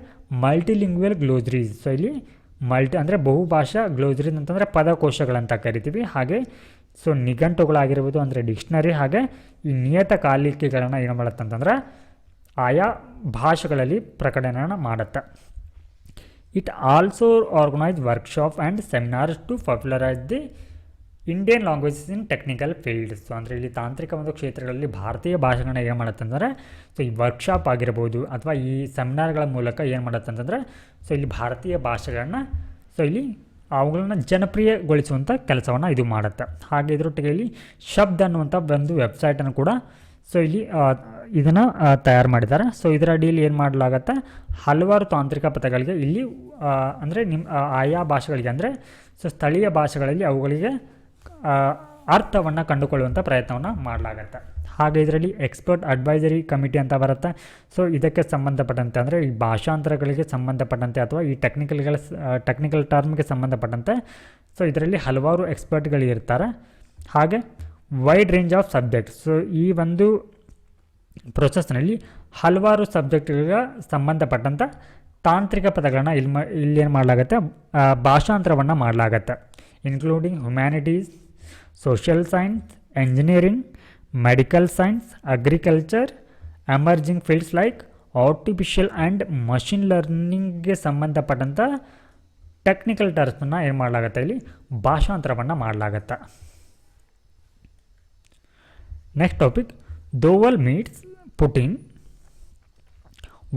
ಮಲ್ಟಿಲಿಂಗ್ವಿಯಲ್ ಗ್ಲೋಸರೀಸ್. ಸೊ ಇಲ್ಲಿ ಅಂದರೆ ಬಹುಭಾಷಾ ಗ್ಲೋಸರೀಸ್ ಅಂತಂದರೆ ಪದಕೋಶಗಳಂತ ಕರಿತೀವಿ. ಹಾಗೆ ಸೊ ನಿಘಂಟುಗಳಾಗಿರ್ಬೋದು ಅಂದರೆ ಡಿಕ್ಷನರಿ, ಹಾಗೆ ಈ ನಿಯತಕಾಲಿಕೆಗಳನ್ನು ಏನು ಮಾಡುತ್ತಂತಂದರೆ ಆಯಾ ಭಾಷೆಗಳಲ್ಲಿ ಪ್ರಕಟಣೆಯನ್ನು ಮಾಡುತ್ತೆ. It also organise workshop and seminars to popularise the Indian languages in technical fields. So ಅಂದರೆ ಇಲ್ಲಿ ತಾಂತ್ರಿಕ ಒಂದು ಕ್ಷೇತ್ರಗಳಲ್ಲಿ ಭಾರತೀಯ ಭಾಷೆಗಳನ್ನ ಏನು ಮಾಡುತ್ತಂದರೆ, ಸೊ ಈ ವರ್ಕ್ಶಾಪ್ ಆಗಿರ್ಬೋದು ಅಥವಾ ಈ ಸೆಮಿನಾರ್ಗಳ ಮೂಲಕ ಏನು ಮಾಡುತ್ತಂತಂದರೆ ಸೊ ಇಲ್ಲಿ ಭಾರತೀಯ ಭಾಷೆಗಳನ್ನು ಸೊ ಇಲ್ಲಿ ಅವುಗಳನ್ನ ಜನಪ್ರಿಯಗೊಳಿಸುವಂಥ ಕೆಲಸವನ್ನು ಇದು ಮಾಡುತ್ತೆ. ಹಾಗೆ ಇದರೊಟ್ಟಿಗೆ ಇಲ್ಲಿ ಶಬ್ದ ಅನ್ನುವಂಥ ಒಂದು ವೆಬ್ಸೈಟನ್ನು ಕೂಡ ಸೊ ಇಲ್ಲಿ ಇದನ್ನು ತಯಾರು ಮಾಡಿದ್ದಾರೆ. ಸೊ ಇದರ ಅಡಿಯಲ್ಲಿ ಏನು ಮಾಡಲಾಗತ್ತೆ, ಹಲವಾರು ತಾಂತ್ರಿಕ ಪದಗಳಿಗೆ ಇಲ್ಲಿ ಅಂದರೆ ಆಯಾ ಭಾಷೆಗಳಿಗೆ ಅಂದರೆ ಸೊ ಸ್ಥಳೀಯ ಭಾಷೆಗಳಲ್ಲಿ ಅವುಗಳಿಗೆ ಅರ್ಥವನ್ನು ಕಂಡುಕೊಳ್ಳುವಂಥ ಪ್ರಯತ್ನವನ್ನು ಮಾಡಲಾಗತ್ತೆ. ಹಾಗೆ ಇದರಲ್ಲಿ ಎಕ್ಸ್ಪರ್ಟ್ ಅಡ್ವೈಸರಿ ಕಮಿಟಿ ಅಂತ ಬರುತ್ತೆ. ಸೊ ಇದಕ್ಕೆ ಸಂಬಂಧಪಟ್ಟಂತೆ ಅಂದರೆ ಈ ಭಾಷಾಂತರಗಳಿಗೆ ಸಂಬಂಧಪಟ್ಟಂತೆ ಅಥವಾ ಈ ಟೆಕ್ನಿಕಲ್ ಟರ್ಮ್ಗೆ ಸಂಬಂಧಪಟ್ಟಂತೆ ಸೊ ಇದರಲ್ಲಿ ಹಲವಾರು ಎಕ್ಸ್ಪರ್ಟ್ಗಳು ಇರ್ತಾರೆ. ಹಾಗೆ wide range of subjects. So ಈ ಒಂದು ಪ್ರೊಸೆಸ್ನಲ್ಲಿ ಹಲವಾರು ಸಬ್ಜೆಕ್ಟ್ಗಳಿಗೆ ಸಂಬಂಧಪಟ್ಟಂಥ ತಾಂತ್ರಿಕ ಪದಗಳನ್ನು ಇಲ್ಲಿ ಏನು ಮಾಡಲಾಗತ್ತೆ, ಭಾಷಾಂತರವನ್ನು ಮಾಡಲಾಗತ್ತೆ. Including humanities, social science, engineering, medical science, agriculture, emerging fields like artificial and machine ಲರ್ನಿಂಗ್ಗೆ ಸಂಬಂಧಪಟ್ಟಂಥ ಟೆಕ್ನಿಕಲ್ ಟರ್ಮ್ಸನ್ನು ಏನು ಮಾಡಲಾಗತ್ತೆ, ಇಲ್ಲಿ ಭಾಷಾಂತರವನ್ನು ಮಾಡಲಾಗತ್ತೆ. Next topic, Doval meets Putin,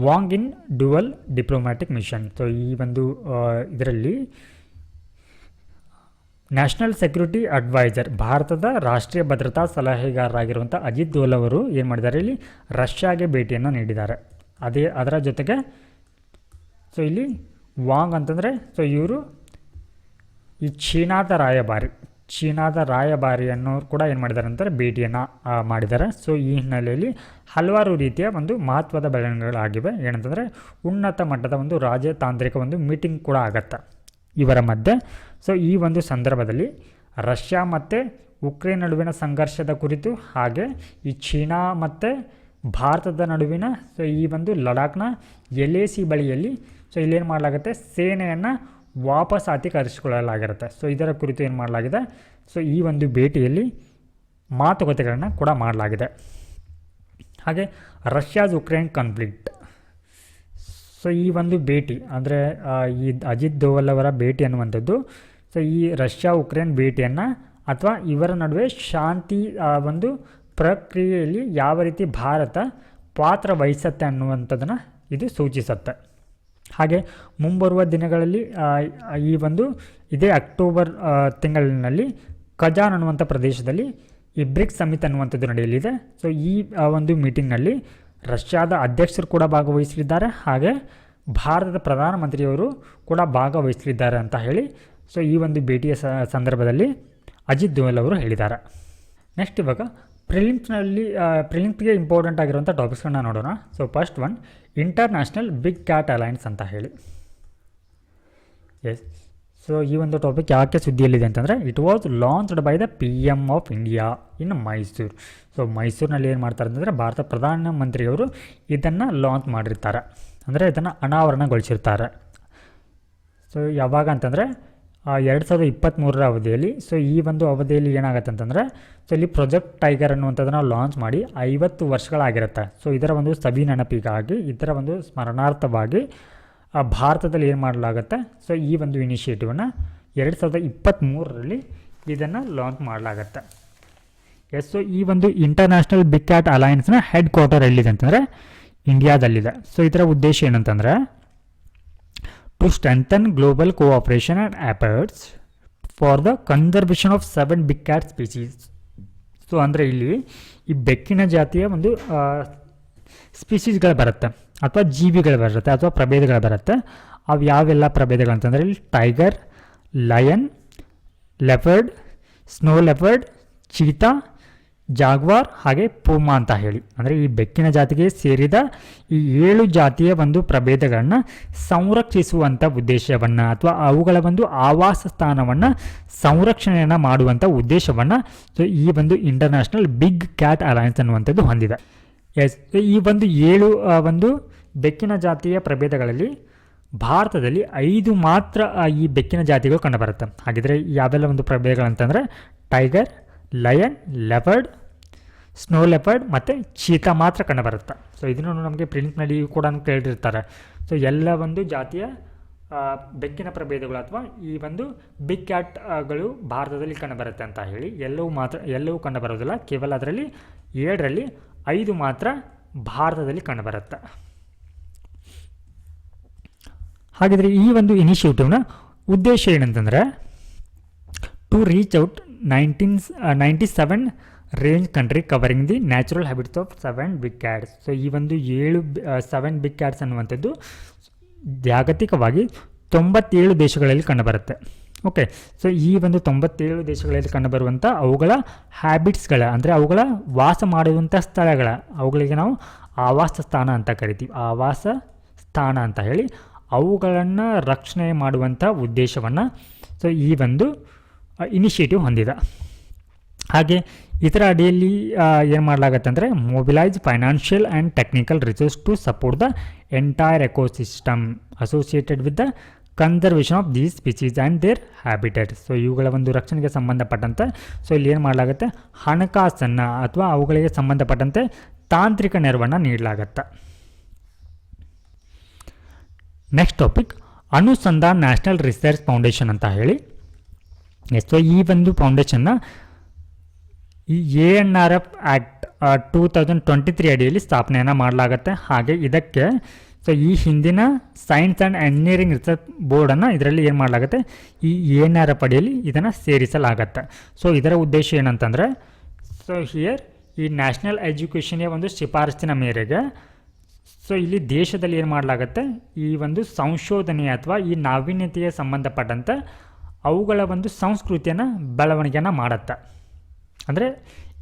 Wang in dual diplomatic mission. So ಈ ಒಂದು ಇದರಲ್ಲಿ ನ್ಯಾಷನಲ್ ಸೆಕ್ಯೂರಿಟಿ ಅಡ್ವೈಸರ್, ಭಾರತದ ರಾಷ್ಟ್ರೀಯ ಭದ್ರತಾ ಸಲಹೆಗಾರರಾಗಿರುವಂಥ ಅಜಿತ್ ದೋವಲ್ ಅವರು ಏನು ಮಾಡಿದ್ದಾರೆ, ಇಲ್ಲಿ ರಷ್ಯಾಗೆ ಭೇಟಿಯನ್ನು ನೀಡಿದ್ದಾರೆ. ಅದರ ಜೊತೆಗೆ ಸೊ ಇಲ್ಲಿ ವಾಂಗ್ ಅಂತಂದರೆ ಸೊ ಇವರು ಈ ಚೀನಾದ ರಾಯಭಾರಿಯನ್ನು ಕೂಡ ಏನು ಮಾಡಿದ್ದಾರೆ ಅಂತಾರೆ, ಭೇಟಿಯನ್ನು ಮಾಡಿದ್ದಾರೆ. ಸೊ ಈ ಹಿನ್ನೆಲೆಯಲ್ಲಿ ಹಲವಾರು ರೀತಿಯ ಒಂದು ಮಹತ್ವದ ಬೆಳವಣಿಗೆಗಳಾಗಿವೆ. ಏನಂತಂದರೆ ಉನ್ನತ ಮಟ್ಟದ ಒಂದು ರಾಜತಾಂತ್ರಿಕ ಒಂದು ಮೀಟಿಂಗ್ ಕೂಡ ಆಗತ್ತೆ ಇವರ ಮಧ್ಯೆ. ಸೊ ಈ ಒಂದು ಸಂದರ್ಭದಲ್ಲಿ ರಷ್ಯಾ ಮತ್ತು ಉಕ್ರೇನ್ ನಡುವಿನ ಸಂಘರ್ಷದ ಕುರಿತು, ಹಾಗೆ ಈ ಚೀನಾ ಮತ್ತು ಭಾರತದ ನಡುವಿನ ಸೊ ಈ ಒಂದು ಲಡಾಖ್ನ LAC ಬಳಿಯಲ್ಲಿ ಸೊ ಇಲ್ಲೇನು ಮಾಡಲಾಗುತ್ತೆ, ಸೇನೆಯನ್ನು ವಾಪಸ್ ಕರೆಸಿಕೊಳ್ಳಲಾಗಿರುತ್ತೆ. ಸೊ ಇದರ ಕುರಿತು ಏನು ಮಾಡಲಾಗಿದೆ, ಸೊ ಈ ಒಂದು ಭೇಟಿಯಲ್ಲಿ ಮಾತುಕತೆಗಳನ್ನು ಕೂಡ ಮಾಡಲಾಗಿದೆ. ಹಾಗೆ ರಷ್ಯಾಸ್ ಉಕ್ರೇನ್ ಕಾನ್ಫ್ಲಿಕ್ಟ್. ಸೊ ಈ ಒಂದು ಭೇಟಿ ಅಂದರೆ ಈ ಅಜಿತ್ ದೋವಲ್ ಅವರ ಭೇಟಿ ಅನ್ನುವಂಥದ್ದು ಸೊ ಈ ರಷ್ಯಾ ಉಕ್ರೇನ್ ಭೇಟಿಯನ್ನು ಅಥವಾ ಇವರ ನಡುವೆ ಶಾಂತಿ ಒಂದು ಪ್ರಕ್ರಿಯೆಯಲ್ಲಿ ಯಾವ ರೀತಿ ಭಾರತ ಪಾತ್ರ ವಹಿಸುತ್ತೆ ಅನ್ನುವಂಥದ್ದನ್ನು ಇದು ಸೂಚಿಸುತ್ತೆ. ಹಾಗೆ ಮುಂಬರುವ ದಿನಗಳಲ್ಲಿ ಈ ಒಂದು ಇದೇ ಅಕ್ಟೋಬರ್ ತಿಂಗಳಿನಲ್ಲಿ ಕಜಾನ್ ಅನ್ನುವಂಥ ಪ್ರದೇಶದಲ್ಲಿ ಈ ಬ್ರಿಕ್ಸ್ ಸಮಿಟ್ ಅನ್ನುವಂಥದ್ದು ನಡೆಯಲಿದೆ. ಸೊ ಈ ಒಂದು ಮೀಟಿಂಗ್ನಲ್ಲಿ ರಷ್ಯಾದ ಅಧ್ಯಕ್ಷರು ಕೂಡ ಭಾಗವಹಿಸಲಿದ್ದಾರೆ, ಹಾಗೆ ಭಾರತದ ಪ್ರಧಾನಮಂತ್ರಿಯವರು ಕೂಡ ಭಾಗವಹಿಸಲಿದ್ದಾರೆ ಅಂತ ಹೇಳಿ ಸೊ ಈ ಒಂದು ಭೇಟಿಯ ಸಂದರ್ಭದಲ್ಲಿ ಅಜಿತ್ ದೋವಲ್ ಅವರು ಹೇಳಿದ್ದಾರೆ. ನೆಕ್ಸ್ಟ್ ಇವಾಗ ಪ್ರಿಲಿಮ್ಸ್ಗೆ ಇಂಪಾರ್ಟೆಂಟ್ ಆಗಿರುವಂಥ ಟಾಪಿಕ್ಸ್ಗಳನ್ನ ನೋಡೋಣ. So first one, international big cat alliance ಅಂತ ಹೇಳಿ. ಎಸ್, ಸೊ ಈ ಒಂದು ಟಾಪಿಕ್ ಯಾಕೆ ಸುದ್ದಿಯಲ್ಲಿದೆ ಅಂತಂದರೆ, it was launched by the PM of India in Mysuru. So ಮೈಸೂರಿನಲ್ಲಿ ಏನು ಮಾಡ್ತಾರೆ ಅಂತಂದರೆ ಭಾರತ ಪ್ರಧಾನಮಂತ್ರಿಯವರು ಇದನ್ನು ಲಾಂಚ್ ಮಾಡಿರ್ತಾರೆ, ಅಂದರೆ ಇದನ್ನು ಅನಾವರಣಗೊಳಿಸಿರ್ತಾರೆ. ಸೊ ಯಾವಾಗ ಅಂತಂದರೆ 2023 ಅವಧಿಯಲ್ಲಿ. ಸೊ ಈ ಒಂದು ಅವಧಿಯಲ್ಲಿ ಏನಾಗುತ್ತೆ ಅಂತಂದರೆ ಸೊ ಇಲ್ಲಿ ಪ್ರಾಜೆಕ್ಟ್ ಟೈಗರ್ ಅನ್ನುವಂಥದ್ದನ್ನು ಲಾಂಚ್ ಮಾಡಿ 50 ವರ್ಷಗಳಾಗಿರುತ್ತೆ. ಸೊ ಇದರ ಒಂದು ಸವಿ ನೆನಪಿಗಾಗಿ, ಇದರ ಒಂದು ಸ್ಮರಣಾರ್ಥವಾಗಿ ಭಾರತದಲ್ಲಿ ಏನು ಮಾಡಲಾಗುತ್ತೆ, ಸೊ ಈ ಒಂದು ಇನಿಷಿಯೇಟಿವನ್ನು 2023ರಲ್ಲಿ ಇದನ್ನು ಲಾಂಚ್ ಮಾಡಲಾಗತ್ತೆ. ಎಸ್, ಸೊ ಈ ಒಂದು ಇಂಟರ್ನ್ಯಾಷನಲ್ ಬಿಗ್ ಕ್ಯಾಟ್ ಅಲೈನ್ಸ್ನ ಹೆಡ್ ಕ್ವಾರ್ಟರ್ ಎಲ್ಲಿದೆ ಅಂತಂದರೆ ಇಂಡಿಯಾದಲ್ಲಿದೆ. ಸೊ ಇದರ ಉದ್ದೇಶ ಏನಂತಂದರೆ to strengthen global cooperation and efforts for the conservation of 7 big cat species. So ಅಂದರೆ ಇಲ್ಲಿ ಈ ಬೆಕ್ಕಿನ ಜಾತಿಯ ಒಂದು ಸ್ಪೀಸೀಸ್ಗಳು ಬರುತ್ತೆ ಅಥವಾ ಜೀವಿಗಳು ಬರುತ್ತೆ ಅಥವಾ ಪ್ರಭೇದಗಳು ಬರುತ್ತೆ. ಅವು ಯಾವೆಲ್ಲ ಪ್ರಭೇದಗಳು ಅಂತಂದರೆ ಇಲ್ಲಿ tiger, lion, leopard, snow leopard, cheetah, Jaguar ಹಾಗೆ ಪೂಮಾ ಅಂತ ಹೇಳಿ, ಅಂದರೆ ಈ ಬೆಕ್ಕಿನ ಜಾತಿಗೆ ಸೇರಿದ ಈ 7 ಜಾತಿಯ ಒಂದು ಪ್ರಭೇದಗಳನ್ನು ಸಂರಕ್ಷಿಸುವಂಥ ಉದ್ದೇಶವನ್ನು ಅಥವಾ ಅವುಗಳ ಒಂದು ಆವಾಸ ಸ್ಥಾನವನ್ನು ಸಂರಕ್ಷಣೆಯನ್ನು ಮಾಡುವಂಥ ಉದ್ದೇಶವನ್ನು ಸೊ ಈ ಒಂದು ಇಂಟರ್ನ್ಯಾಷನಲ್ ಬಿಗ್ ಕ್ಯಾಟ್ ಅಲೈನ್ಸ್ ಅನ್ನುವಂಥದ್ದು ಹೊಂದಿದೆ. ಎಸ್, ಈ ಒಂದು 7 ಒಂದು ಬೆಕ್ಕಿನ ಜಾತಿಯ ಪ್ರಭೇದಗಳಲ್ಲಿ ಭಾರತದಲ್ಲಿ 5 ಮಾತ್ರ ಈ ಬೆಕ್ಕಿನ ಜಾತಿಗಳು ಕಂಡುಬರುತ್ತೆ. ಹಾಗಿದ್ರೆ ಯಾವೆಲ್ಲ ಒಂದು ಪ್ರಭೇದಗಳಂತಂದರೆ tiger, lion, leopard, snow leopard ಮತ್ತು ಚೀತಾ ಮಾತ್ರ ಕಂಡುಬರುತ್ತೆ. ಸೊ ಇದನ್ನು ನಮಗೆ ಪ್ರಿಲಿಮ್ಸ್ನಲ್ಲಿ ಕೂಡ ಕೇಳಿರ್ತಾರೆ. ಸೊ ಎಲ್ಲ ಒಂದು ಜಾತಿಯ ಬೆಕ್ಕಿನ ಪ್ರಭೇದಗಳು ಅಥವಾ ಈ ಒಂದು ಬಿಗ್ ಕ್ಯಾಟ್ಗಳು ಭಾರತದಲ್ಲಿ ಕಂಡುಬರುತ್ತೆ ಅಂತ ಹೇಳಿ ಎಲ್ಲವೂ ಕಂಡುಬರೋದಿಲ್ಲ. ಕೇವಲ ಅದರಲ್ಲಿ 7ರಲ್ಲಿ 5 ಮಾತ್ರ ಭಾರತದಲ್ಲಿ ಕಂಡುಬರುತ್ತೆ. ಹಾಗಿದ್ರೆ ಈ ಒಂದು ಇನಿಷಿಯೇಟಿವ್ನ ಉದ್ದೇಶ ಏನಂತಂದರೆ to reach out 97 range country covering the natural habitats of 7 big cats. So ಈ ಒಂದು 7 ಬಿಗ್ ಕ್ಯಾಟ್ಸ್ ಅನ್ನುವಂಥದ್ದು ಜಾಗತಿಕವಾಗಿ 97 ದೇಶಗಳಲ್ಲಿ ಕಂಡುಬರುತ್ತೆ. ಓಕೆ, ಸೊ ಈ ಒಂದು 97 ದೇಶಗಳಲ್ಲಿ ಕಂಡುಬರುವಂಥ ಅವುಗಳ ಹ್ಯಾಬಿಟ್ಸ್ಗಳ ಅಂದರೆ ಅವುಗಳ ವಾಸ ಮಾಡುವಂಥ ಸ್ಥಳಗಳ ಅವುಗಳಿಗೆ ನಾವು ಆವಾಸ ಸ್ಥಾನ ಅಂತ ಕರಿತೀವಿ. ಆವಾಸ ಸ್ಥಾನ ಅಂತ ಹೇಳಿ ಅವುಗಳನ್ನು ರಕ್ಷಣೆ ಮಾಡುವಂಥ ಉದ್ದೇಶವನ್ನು ಸೊ ಈ ಒಂದು ಇನಿಷಿಯೇಟಿವ್ ಹೊಂದಿದೆ. ಹಾಗೆ ಇದರ ಅಡಿಯಲ್ಲಿ ಏನು ಮಾಡಲಾಗತ್ತೆ ಅಂದರೆ mobilise financial and technical resource to support the entire ecosystem associated with the conservation of these species and their habitat. So ಇವುಗಳ ಒಂದು ರಕ್ಷಣೆಗೆ ಸಂಬಂಧಪಟ್ಟಂತೆ ಸೊ ಇಲ್ಲಿ ಏನು ಮಾಡಲಾಗುತ್ತೆ, ಹಣಕಾಸನ್ನು ಅಥವಾ ಅವುಗಳಿಗೆ ಸಂಬಂಧಪಟ್ಟಂತೆ ತಾಂತ್ರಿಕ ನೆರವನ್ನು ನೀಡಲಾಗತ್ತೆ. Next topic Anusandhan national research foundation ಅಂತ ಹೇಳಿ. ಸೊ ಈ ಒಂದು ಫೌಂಡೇಶನ್ನ ಈ ANRF ಆ್ಯಕ್ಟ್ 2023 ಅಡಿಯಲ್ಲಿ ಸ್ಥಾಪನೆಯನ್ನು ಮಾಡಲಾಗತ್ತೆ. ಹಾಗೆ ಇದಕ್ಕೆ ಸೊ ಈ ಹಿಂದಿನ ಸೈನ್ಸ್ ಆ್ಯಂಡ್ ಎಂಜಿನಿಯರಿಂಗ್ ರಿಸರ್ಚ್ ಬೋರ್ಡನ್ನು ಇದರಲ್ಲಿ ಏನು ಮಾಡಲಾಗುತ್ತೆ, ಈ ANRF ಅಡಿಯಲ್ಲಿ ಇದನ್ನು ಸೇರಿಸಲಾಗತ್ತೆ. ಸೊ ಇದರ ಉದ್ದೇಶ ಏನಂತಂದರೆ ಸೊ ಹಿಯರ್ ಈ ನ್ಯಾಷನಲ್ ಎಜುಕೇಷನ್ಗೆ ಒಂದು ಶಿಫಾರಸ್ಸಿನ ಮೇರೆಗೆ ಸೊ ಇಲ್ಲಿ ದೇಶದಲ್ಲಿ ಏನು ಮಾಡಲಾಗತ್ತೆ, ಈ ಒಂದು ಸಂಶೋಧನೆ ಅಥವಾ ಈ ನಾವೀನ್ಯತೆಗೆ ಸಂಬಂಧಪಟ್ಟಂತೆ ಅವುಗಳ ಒಂದು ಸಂಸ್ಕೃತಿಯನ್ನು ಬೆಳವಣಿಗೆಯನ್ನು ಮಾಡುತ್ತೆ. ಅಂದರೆ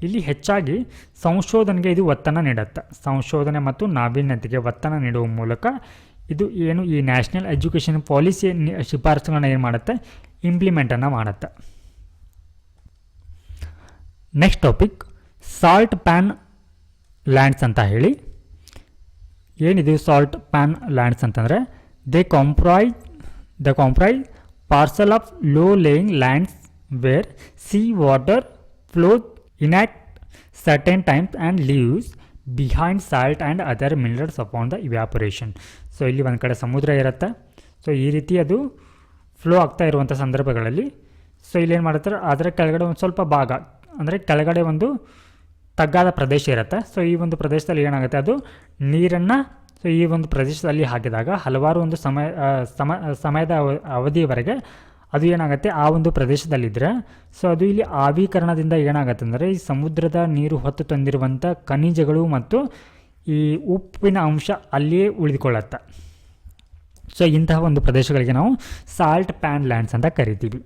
ಇಲ್ಲಿ ಹೆಚ್ಚಾಗಿ ಸಂಶೋಧನೆಗೆ ಇದು ಒತ್ತನ್ನು ನೀಡುತ್ತೆ. ಸಂಶೋಧನೆ ಮತ್ತು ನಾವೀನ್ಯತೆಗೆ ಒತ್ತನ್ನು ನೀಡುವ ಮೂಲಕ ಇದು ಏನು ಈ ನ್ಯಾಷನಲ್ ಎಜುಕೇಷನ್ ಪಾಲಿಸಿ ಶಿಫಾರಸುಗಳನ್ನ ಏನು ಮಾಡುತ್ತೆ, ಇಂಪ್ಲಿಮೆಂಟನ್ನು ಮಾಡುತ್ತೆ. Next topic salt pan lands ಅಂತ ಹೇಳಿ. ಏನಿದು ಸಾಲ್ಟ್ ಪ್ಯಾನ್ ಲ್ಯಾಂಡ್ಸ್ ಅಂತಂದರೆ they comprise parcel of low laying lands where sea water flows in at certain times and leaves behind salt and other minerals upon the evaporation. So ಇಲ್ಲಿ ಒಂದು ಕಡೆ ಸಮುದ್ರ ಇರುತ್ತೆ. So ಈ ರೀತಿ ಅದು ಫ್ಲೋ ಆಗ್ತಾ ಇರುವಂಥ ಸಂದರ್ಭಗಳಲ್ಲಿ ಸೊ ಇಲ್ಲೇನು ಮಾಡ್ತಾರೆ, ಅದರ ಕೆಳಗಡೆ ಒಂದು ಸ್ವಲ್ಪ ಭಾಗ ಅಂದರೆ ಕೆಳಗಡೆ ಒಂದು ತಗ್ಗಾದ ಪ್ರದೇಶ ಇರುತ್ತೆ. ಸೊ ಈ ಒಂದು ಪ್ರದೇಶದಲ್ಲಿ ಏನಾಗುತ್ತೆ, ಅದು ನೀರನ್ನು ಸೊ ಈ ಒಂದು ಪ್ರದೇಶದಲ್ಲಿ ಹಾಕಿದಾಗ ಹಲವಾರು ಒಂದು ಸಮಯದ ಅವಧಿಯವರೆಗೆ ಅದು ಏನಾಗುತ್ತೆ ಆ ಒಂದು ಪ್ರದೇಶದಲ್ಲಿದ್ದರೆ ಸೊ ಅದು ಇಲ್ಲಿ ಆವಿಕರಣದಿಂದ ಏನಾಗುತ್ತೆ ಅಂದರೆ ಈ ಸಮುದ್ರದ ನೀರು ಹೊತ್ತು ತಂದಿರುವಂಥ ಖನಿಜಗಳು ಮತ್ತು ಈ ಉಪ್ಪಿನ ಅಂಶ ಅಲ್ಲಿಯೇ ಉಳಿದುಕೊಳ್ಳುತ್ತೆ. ಸೊ ಇಂತಹ ಒಂದು ಪ್ರದೇಶಗಳಿಗೆ ನಾವು ಸಾಲ್ಟ್ ಪ್ಯಾನ್ ಲ್ಯಾಂಡ್ಸ್ ಅಂತ ಕರಿತೀವಿ.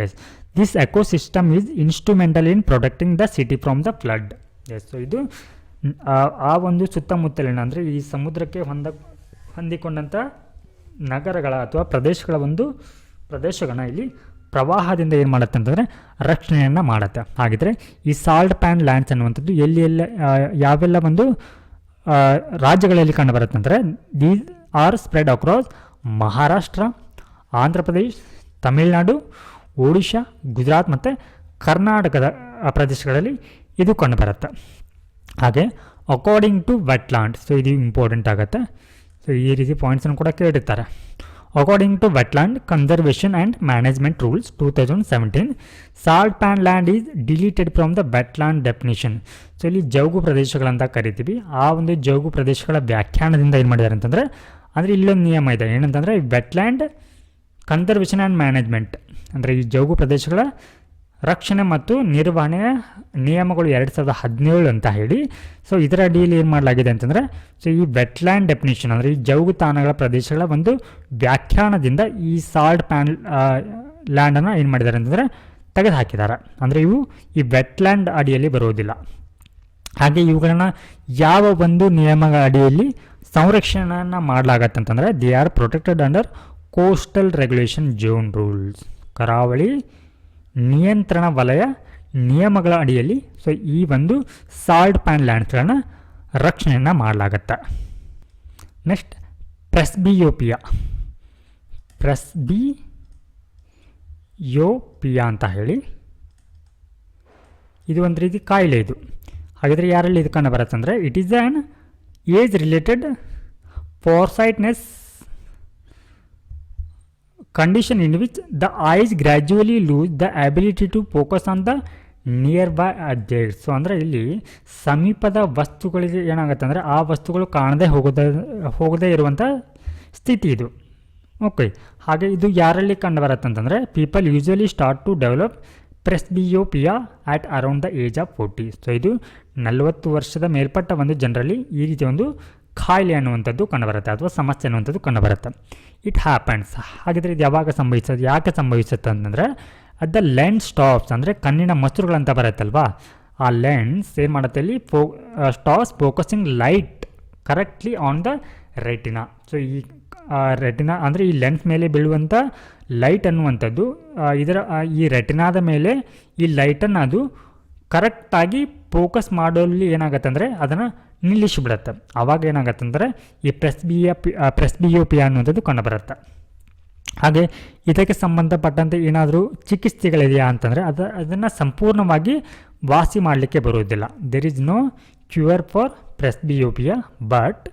Yes, this ecosystem is instrumental in protecting the city from the flood. Yes, so ಇದು ಆ ಒಂದು ಸುತ್ತಮುತ್ತಲಿನ ಅಂದರೆ ಈ ಸಮುದ್ರಕ್ಕೆ ಹೊಂದಿಕೊಂಡಂಥ ನಗರಗಳ ಅಥವಾ ಪ್ರದೇಶಗಳನ್ನ ಇಲ್ಲಿ ಪ್ರವಾಹದಿಂದ ಏನು ಮಾಡುತ್ತೆ ಅಂತಂದರೆ ರಕ್ಷಣೆಯನ್ನು ಮಾಡುತ್ತೆ. ಹಾಗಿದ್ರೆ ಈ ಸಾಲ್ಟ್ ಪ್ಯಾನ್ ಲ್ಯಾಂಡ್ಸ್ ಅನ್ನುವಂಥದ್ದು ಯಾವೆಲ್ಲ ಒಂದು ರಾಜ್ಯಗಳಲ್ಲಿ ಕಂಡುಬರುತ್ತೆ ಅಂದರೆ these are spread across Maharashtra, Andhra Pradesh, Tamil Nadu, Odisha, Gujarat ಮತ್ತು ಕರ್ನಾಟಕದ ಪ್ರದೇಶಗಳಲ್ಲಿ ಇದು ಕಂಡುಬರುತ್ತೆ. ಹಾಗೆ ಅಕಾರ್ಡಿಂಗ್ ಟು ವೆಟ್ಲ್ಯಾಂಡ್, ಸೊ ಇದು ಇಂಪಾರ್ಟೆಂಟ್ ಆಗುತ್ತೆ. ಸೊ ಈ ರೀತಿ ಪಾಯಿಂಟ್ಸನ್ನು ಕೂಡ ಕೇಳಿರ್ತಾರೆ. According to Wetland Conservation and Management Rules 2017, salt pan land is deleted from the wetland definition. So ಇಲ್ಲಿ ಜೌಗು ಪ್ರದೇಶಗಳಂತ ಕರಿತೀವಿ. ಆ ಒಂದು ಜೌಗು ಪ್ರದೇಶಗಳ ವ್ಯಾಖ್ಯಾನದಿಂದ ಏನು ಮಾಡಿದ್ದಾರೆ ಅಂತಂದರೆ ಅಂದರೆ ಇಲ್ಲೊಂದು ನಿಯಮ ಇದೆ ಏನಂತಂದರೆ ವೆಟ್ಲ್ಯಾಂಡ್ ಕನ್ಸರ್ವೇಷನ್ ಆ್ಯಂಡ್ ಮ್ಯಾನೇಜ್ಮೆಂಟ್ ಅಂದರೆ ಈ ಜೌಗು ಪ್ರದೇಶಗಳ ರಕ್ಷಣೆ ಮತ್ತು ನಿರ್ವಹಣೆಯ ನಿಯಮಗಳು 2017 ಅಂತ ಹೇಳಿ. ಸೊ ಇದರ ಅಡಿಯಲ್ಲಿ ಏನು ಮಾಡಲಾಗಿದೆ ಅಂತಂದರೆ ಸೊ ಈ ವೆಟ್ಲ್ಯಾಂಡ್ ಡೆಫಿನಿಷನ್ ಅಂದರೆ ಈ ಜೌಗು ತಾಣಗಳ ಪ್ರದೇಶಗಳ ಒಂದು ವ್ಯಾಖ್ಯಾನದಿಂದ ಈ ಸಾಲ್ಟ್ ಪ್ಯಾನ್ ಲ್ಯಾಂಡನ್ನು ಏನು ಮಾಡಿದ್ದಾರೆ ಅಂತಂದರೆ ತೆಗೆದು ಹಾಕಿದ್ದಾರೆ. ಅಂದರೆ ಇವು ಈ ವೆಟ್ಲ್ಯಾಂಡ್ ಅಡಿಯಲ್ಲಿ ಬರುವುದಿಲ್ಲ. ಹಾಗೆ ಇವುಗಳನ್ನು ಯಾವ ಒಂದು ನಿಯಮಗಳ ಅಡಿಯಲ್ಲಿ ಸಂರಕ್ಷಣೆಯನ್ನು ಮಾಡಲಾಗತ್ತೆ ಅಂತಂದರೆ they are protected under coastal regulation zone rules, ಕರಾವಳಿ ನಿಯಂತ್ರಣ ವಲಯ ನಿಯಮಗಳ ಅಡಿಯಲ್ಲಿ ಸೊ ಈ ಒಂದು ಸಾಲ್ಟ್ ಪ್ಯಾನ್ ಲ್ಯಾಂಡ್ಸ್ಗಳನ್ನು ರಕ್ಷಣೆಯನ್ನು ಮಾಡಲಾಗತ್ತೆ. ನೆಕ್ಸ್ಟ್ ಪ್ರೆಸ್ಬಿಯೋಪಿಯಾ ಅಂತ ಹೇಳಿ ಇದು ಒಂದು ರೀತಿ ಕಾಯಿಲೆ. ಇದು ಹಾಗಿದ್ರೆ ಯಾರಲ್ಲಿ ಇದು ಕಂಡು ಬರುತ್ತೆ ಅಂದರೆ it is an age related farsightedness condition in which the eyes gradually lose the ability to focus on the nearby objects. So ಅಂದರೆ ಇಲ್ಲಿ ಸಮೀಪದ ವಸ್ತುಗಳಿಗೆ ಏನಾಗುತ್ತೆ ಅಂದರೆ ಆ ವಸ್ತುಗಳು ಕಾಣದೆ ಹೋಗದೇ ಇರುವಂಥ ಸ್ಥಿತಿ ಇದು. ಓಕೆ, ಹಾಗೆ ಇದು ಯಾರಲ್ಲಿ ಕಂಡು ಬರುತ್ತೆ ಅಂತಂದರೆ people usually start to develop presbyopia at around the age of 40. So ಇದು 40 ವರ್ಷದ ಮೇಲ್ಪಟ್ಟ ಒಂದು ಜನರಲ್ಲಿ ಈ ರೀತಿ ಒಂದು ಖಾಯಿಲೆ ಅನ್ನುವಂಥದ್ದು ಕಂಡುಬರುತ್ತೆ ಅಥವಾ ಸಮಸ್ಯೆ ಅನ್ನುವಂಥದ್ದು ಕಂಡುಬರುತ್ತೆ. It happens. ಹಾಗಿದ್ರೆ ಇದು ಯಾವಾಗ ಸಂಭವಿಸೋದು, ಯಾಕೆ ಸಂಭವಿಸುತ್ತೆ ಅಂತಂದರೆ ಅಟ್ ದ ಲೆನ್ಸ್ ಸ್ಟಾಪ್ಸ್, ಅಂದರೆ ಕಣ್ಣಿನ ಮಸೂರುಗಳಂತ ಬರುತ್ತಲ್ವಾ, ಆ ಲೆನ್ಸ್ ಏನು ಮಾಡುತ್ತೆ ಇಲ್ಲಿ stops focusing light correctly on the retina. So ಈ ರೆಟಿನಾ ಅಂದರೆ ಈ ಲೆನ್ಸ್ ಮೇಲೆ ಬೀಳುವಂಥ ಲೈಟ್ ಅನ್ನುವಂಥದ್ದು ಈ ರೆಟಿನಾದ ಮೇಲೆ ಈ ಲೈಟನ್ನು ಅದು ಕರೆಕ್ಟಾಗಿ ಫೋಕಸ್ ಮಾಡೋಲ್ಲಿ ಏನಾಗುತ್ತೆ ಅಂದರೆ ಅದನ್ನು ನಿಲ್ಲಿಸಿಬಿಡುತ್ತೆ. ಆವಾಗ ಏನಾಗುತ್ತೆ ಅಂದರೆ ಈ ಪ್ರೆಸ್ಬಿಯೋಪಿಯಾ ಅನ್ನುವಂಥದ್ದು ಕಂಡುಬರುತ್ತೆ. ಹಾಗೆ ಇದಕ್ಕೆ ಸಂಬಂಧಪಟ್ಟಂತೆ ಏನಾದರೂ ಚಿಕಿತ್ಸೆಗಳಿದೆಯಾ ಅಂತಂದರೆ ಅದನ್ನು ಸಂಪೂರ್ಣವಾಗಿ ವಾಸಿ ಮಾಡಲಿಕ್ಕೆ ಬರುವುದಿಲ್ಲ. There is no cure for presbyopia but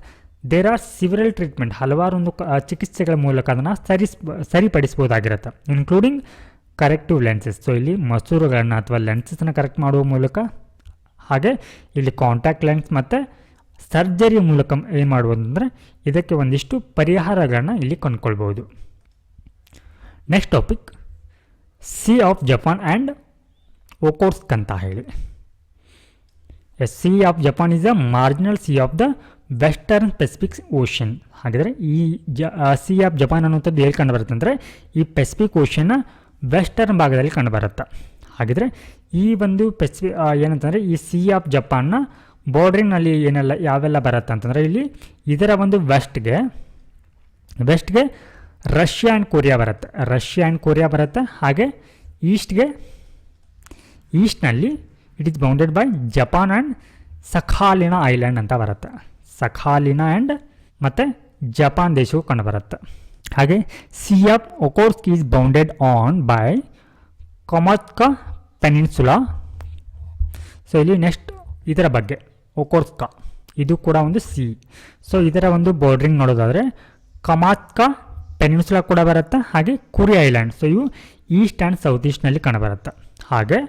there are several treatment, ಹಲವಾರು ಒಂದು ಚಿಕಿತ್ಸೆಗಳ ಮೂಲಕ ಅದನ್ನು ಸರಿಪಡಿಸ್ಬೋದಾಗಿರುತ್ತೆ, ಇನ್ಕ್ಲೂಡಿಂಗ್ ಕರೆಕ್ಟಿವ್ ಲೆನ್ಸಸ್. ಸೊ ಇಲ್ಲಿ ಮಸೂರುಗಳನ್ನು ಅಥವಾ ಲೆನ್ಸಸ್ನ ಕರೆಕ್ಟ್ ಮಾಡುವ ಮೂಲಕ, ಹಾಗೆ ಇಲ್ಲಿ ಕಾಂಟ್ಯಾಕ್ಟ್ ಲೆನ್ಸ್ ಮತ್ತು ಸರ್ಜರಿಯ ಮೂಲಕ ಏನು ಮಾಡ್ಬೋದು ಅಂದರೆ ಇದಕ್ಕೆ ಒಂದಿಷ್ಟು ಪರಿಹಾರಗಳನ್ನ ಇಲ್ಲಿ ಕೊಂಡ್ಕೊಳ್ಬೋದು. Next topic sea of Japan and Okhotsk ಅಂತ ಹೇಳಿ. Sea of Japan is a marginal sea of the western Pacific ocean. ಹಾಗಿದ್ರೆ ಈ ಸಿ ಆಫ್ ಜಪಾನ್ ಅನ್ನುವಂಥದ್ದು ಎಲ್ಲಿ ಕಂಡು ಬರುತ್ತೆ ಅಂದರೆ ಈ ಪೆಸಿಫಿಕ್ ಓಷನ್ನ ವೆಸ್ಟರ್ನ್ ಭಾಗದಲ್ಲಿ ಕಂಡುಬರುತ್ತೆ. ಹಾಗಿದ್ರೆ ಈ ಒಂದು ಏನಂತಂದರೆ ಈ ಸಿ ಆಫ್ ಜಪಾನ್ನ ಬಾರ್ಡ್ರಿನಲ್ಲಿ ಯಾವೆಲ್ಲ ಬರುತ್ತೆ ಅಂತಂದರೆ ಇಲ್ಲಿ ಇದರ ಒಂದು ವೆಸ್ಟ್ಗೆ ರಷ್ಯಾ ಆ್ಯಂಡ್ ಕೊರಿಯಾ ಬರುತ್ತೆ. ಹಾಗೆ ಈಸ್ಟ್ನಲ್ಲಿ it is bounded by Japan and Sakhalin island ಅಂತ ಬರುತ್ತೆ. ಸಖಾಲಿನ ಆ್ಯಂಡ್ ಮತ್ತು ಜಪಾನ್ ದೇಶವು ಕಂಡುಬರುತ್ತೆ. ಹಾಗೆ sea of Okhotsk is bounded on by Kamchatka peninsula. So ಇಲ್ಲಿ ನೆಕ್ಸ್ಟ್ ಇದರ ಬಗ್ಗೆ ಒಕೋಟ್ಸ್ಕ, ಇದು ಕೂಡ ಒಂದು ಸಿ. ಸೊ ಇದರ ಒಂದು ಬಾರ್ಡ್ರಿಂಗ್ ನೋಡೋದಾದರೆ ಕಮಾತ್ಕಾ ಪೆನಿನ್ಸುಲಾ ಕೂಡ ಬರುತ್ತೆ, ಹಾಗೆ ಕುರಿ ಐಲ್ಯಾಂಡ್. ಸೊ ಇವು ಈಸ್ಟ್ ಆ್ಯಂಡ್ ಸೌತ್ ಈಸ್ಟ್ನಲ್ಲಿ ಕಂಡುಬರುತ್ತೆ. ಹಾಗೆ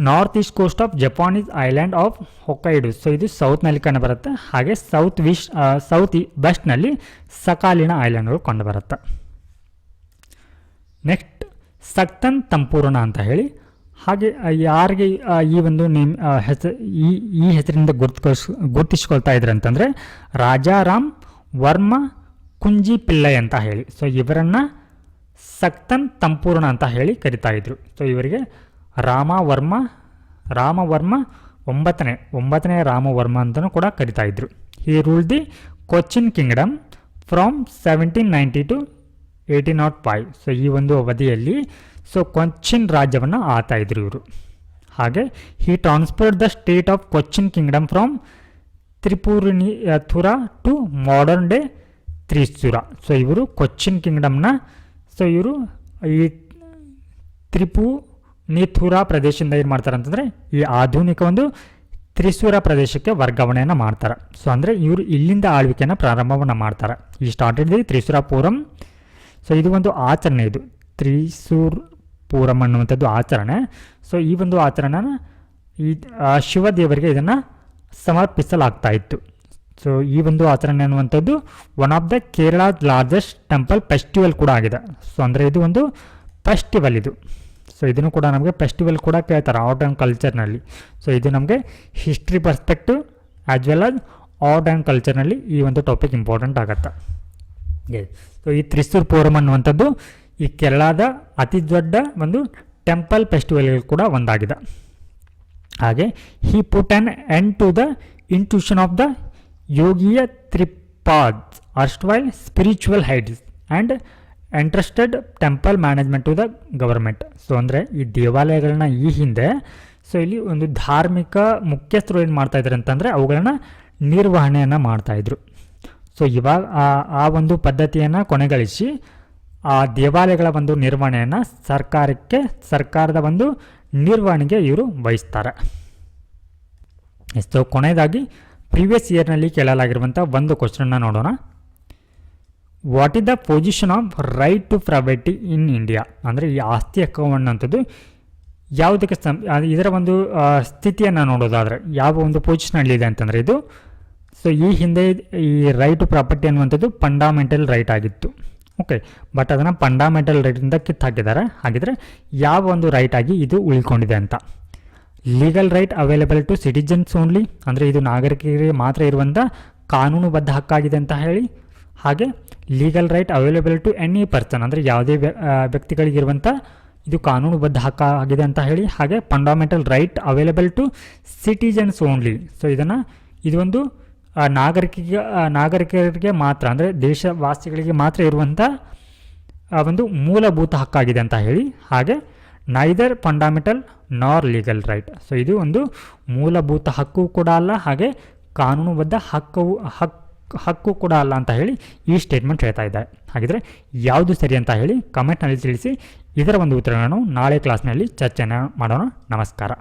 north east coast of Japan is island of Hokkaido. So ಇದು ಸೌತ್ನಲ್ಲಿ ಕಂಡುಬರುತ್ತೆ. ಹಾಗೆ ಸೌತ್ ವೆಸ್ಟ್ನಲ್ಲಿ ಸಕಾಲಿನ ಐಲ್ಯಾಂಡ್ಗಳು ಕಂಡುಬರುತ್ತೆ. ನೆಕ್ಸ್ಟ್ ಸಕ್ತನ್ ತಂಪೂರ್ಣ ಅಂತ ಹೇಳಿ. ಹಾಗೆ ಯಾರಿಗೆ ಈ ಒಂದು ಈ ಹೆಸರಿಂದ ಗುರುತಿಸ್ಕೊಳ್ತಾ ಇದ್ರು ಅಂತಂದರೆ ರಾಜಾರಾಮ್ ವರ್ಮ ಕುಂಜಿ ಪಿಳ್ಳೈ ಅಂತ ಹೇಳಿ. ಸೊ ಇವರನ್ನು ಸಕ್ತನ್ ತಂಪೂರ್ಣ ಅಂತ ಹೇಳಿ ಕರಿತಾ ಇದ್ರು. ಸೊ ಇವರಿಗೆ ರಾಮವರ್ಮ ಒಂಬತ್ತನೇ ರಾಮವರ್ಮ ಅಂತಲೂ ಕೂಡ ಕರಿತಾ ಇದ್ರು. He rule the Cochin kingdom from 1790 to 1805. So ಈ ಒಂದು ಅವಧಿಯಲ್ಲಿ ಕೊಚ್ಚಿನ್ ರಾಜ್ಯವನ್ನು ಆಳ್ತಾ ಇದ್ರು ಇವರು. ಹಾಗೆ he transferred the state of Cochin kingdom from Tripura to modern day Thrissur. So ಇವರು ಕೊಚ್ಚಿನ್ ಕಿಂಗ್ಡಮ್ನ ಇವರು ಈ ತ್ರಿಪುರ ಪ್ರದೇಶದಿಂದ ಏನು ಮಾಡ್ತಾರೆ ಅಂತಂದರೆ ಈ ಆಧುನಿಕ ಒಂದು ತ್ರಿಶೂರ ಪ್ರದೇಶಕ್ಕೆ ವರ್ಗಾವಣೆಯನ್ನು ಮಾಡ್ತಾರೆ. ಸೊ ಅಂದರೆ ಇವರು ಇಲ್ಲಿಂದ ಆಳ್ವಿಕೆಯನ್ನು ಪ್ರಾರಂಭವನ್ನು ಮಾಡ್ತಾರೆ. ಈ ಸ್ಟಾರ್ಟೆಡ್ ದಿ ತ್ರಿಶೂರಪುರಂ. ಸೊ ಇದು ಒಂದು ಆಚರಣೆ, ಇದು ತ್ರಿಶೂರ್ಪುರಂ ಅನ್ನುವಂಥದ್ದು ಆಚರಣೆ. ಸೊ ಈ ಒಂದು ಆಚರಣೆನ ಈ ಶಿವದೇವರಿಗೆ ಇದನ್ನು ಸಮರ್ಪಿಸಲಾಗ್ತಾ ಇತ್ತು. ಸೊ ಈ ಒಂದು ಆಚರಣೆ ಅನ್ನುವಂಥದ್ದು one of the Kerala largest temple festival ಕೂಡ ಆಗಿದೆ. ಸೊ ಅಂದರೆ ಇದು ಒಂದು ಫೆಸ್ಟಿವಲ್ ಇದು. ಸೊ ಇದನ್ನು ಕೂಡ ನಮಗೆ ಫೆಸ್ಟಿವಲ್ ಕೂಡ ಕೇಳ್ತಾರೆ ಆರ್ಟ್ ಆ್ಯಂಡ್ ಕಲ್ಚರ್ನಲ್ಲಿ. ಸೊ ಇದು ನಮಗೆ history perspective as well as art and ಕಲ್ಚರ್ನಲ್ಲಿ ಈ ಒಂದು ಟಾಪಿಕ್ ಇಂಪಾರ್ಟೆಂಟ್ ಆಗುತ್ತೆ. ಸೊ ಈ ತ್ರಿಶೂರ್ಪುರಂ ಅನ್ನುವಂಥದ್ದು ಈ ಕೇರಳದ ಅತಿ ದೊಡ್ಡ ಒಂದು ಟೆಂಪಲ್ ಫೆಸ್ಟಿವಲ್ಗಳು ಕೂಡ ಒಂದಾಗಿದೆ. ಹಾಗೆ he put an end to the institution of the Yogiatiripad erstwhile spiritual heads and entrusted temple management to the government. So ಅಂದರೆ ಈ ದೇವಾಲಯಗಳನ್ನ ಈ ಹಿಂದೆ ಇಲ್ಲಿ ಒಂದು ಧಾರ್ಮಿಕ ಮುಖ್ಯಸ್ಥರು ಏನು ಮಾಡ್ತಾಯಿದ್ರು ಅಂತಂದರೆ ಅವುಗಳನ್ನ ನಿರ್ವಹಣೆಯನ್ನು ಮಾಡ್ತಾಯಿದ್ರು. ಸೊ ಇವಾಗ ಆ ಒಂದು ಪದ್ಧತಿಯನ್ನು ಕೊನೆಗಳಿಸಿ ಆ ದೇವಾಲಯಗಳ ಒಂದು ನಿರ್ವಹಣೆಯನ್ನು ಸರ್ಕಾರದ ಒಂದು ನಿರ್ವಹಣೆಗೆ ಇವರು ವಹಿಸ್ತಾರೆ. ಸೊ ಕೊನೆಯದಾಗಿ ಪ್ರೀವಿಯಸ್ ಇಯರ್ನಲ್ಲಿ ಕೇಳಲಾಗಿರುವಂಥ ಒಂದು ಕ್ವಶನ್ನ ನೋಡೋಣ. What is the position of right to property in India? ಅಂದರೆ ಈ ಆಸ್ತಿ ಹಕ್ಕುವಂಥದ್ದು ಯಾವುದಕ್ಕೆ ಇದರ ಒಂದು ಸ್ಥಿತಿಯನ್ನು ನೋಡೋದಾದರೆ ಯಾವ ಒಂದು ಪೊಸಿಷನಲ್ಲಿದೆ ಅಂತಂದರೆ ಇದು ಸೊ ಈ ಹಿಂದೆ ಈ ರೈಟ್ ಟು ಪ್ರಾಪರ್ಟಿ ಅನ್ನುವಂಥದ್ದು ಫಂಡಮೆಂಟಲ್ ರೈಟ್ ಆಗಿತ್ತು. ಓಕೆ, ಬಟ್ ಅದನ್ನು ಫಂಡಮೆಂಟಲ್ ರೈಟಿಂದ ಕಿತ್ತು ಹಾಕಿದ್ದಾರೆ. ಹಾಗಿದ್ರೆ ಯಾವ ಒಂದು ರೈಟ್ ಆಗಿ ಇದು ಉಳ್ಕೊಂಡಿದೆ ಅಂತ. Legal right available to citizens only, ಅಂದರೆ ಇದು ನಾಗರಿಕರಿಗೆ ಮಾತ್ರ ಇರುವಂಥ ಕಾನೂನುಬದ್ಧ ಹಕ್ಕಾಗಿದೆ ಅಂತ ಹೇಳಿ. ಹಾಗೆ legal right available to any person, ಅಂದರೆ ಯಾವುದೇ ವ್ಯಕ್ತಿಗಳಿಗಿರುವಂಥ ಇದು ಕಾನೂನುಬದ್ಧ ಹಕ್ಕ ಆಗಿದೆ ಅಂತ ಹೇಳಿ. ಹಾಗೆ fundamental right available to citizens only. So ಇದೊಂದು ನಾಗರಿಕರಿಗೆ ಮಾತ್ರ, ಅಂದರೆ ದೇಶವಾಸಿಗಳಿಗೆ ಮಾತ್ರ ಇರುವಂಥ ಒಂದು ಮೂಲಭೂತ ಹಕ್ಕಾಗಿದೆ ಅಂತ ಹೇಳಿ. ಹಾಗೆ ನೈದರ್ ಫಂಡಮೆಂಟಲ್ ನಾರ್ ಲೀಗಲ್ ರೈಟ್. ಸೊ ಇದು ಒಂದು ಮೂಲಭೂತ ಹಕ್ಕು ಕೂಡ ಅಲ್ಲ, ಹಾಗೆ ಕಾನೂನುಬದ್ಧ ಹಕ್ಕು ಕೂಡ ಅಲ್ಲ ಅಂತ ಹೇಳಿ ಈ ಸ್ಟೇಟ್ಮೆಂಟ್ ಹೇಳ್ತಾ ಇದ್ದಾರೆ. ಹಾಗಿದ್ರೆ ಯಾವುದು ಸರಿ ಅಂತ ಹೇಳಿ ಕಮೆಂಟ್ನಲ್ಲಿ ತಿಳಿಸಿ. ಇದರ ಒಂದು ಉತ್ತರಗಳನ್ನು ನಾಳೆ ಕ್ಲಾಸ್ನಲ್ಲಿ ಚರ್ಚೆಯನ್ನು ಮಾಡೋಣ. ನಮಸ್ಕಾರ.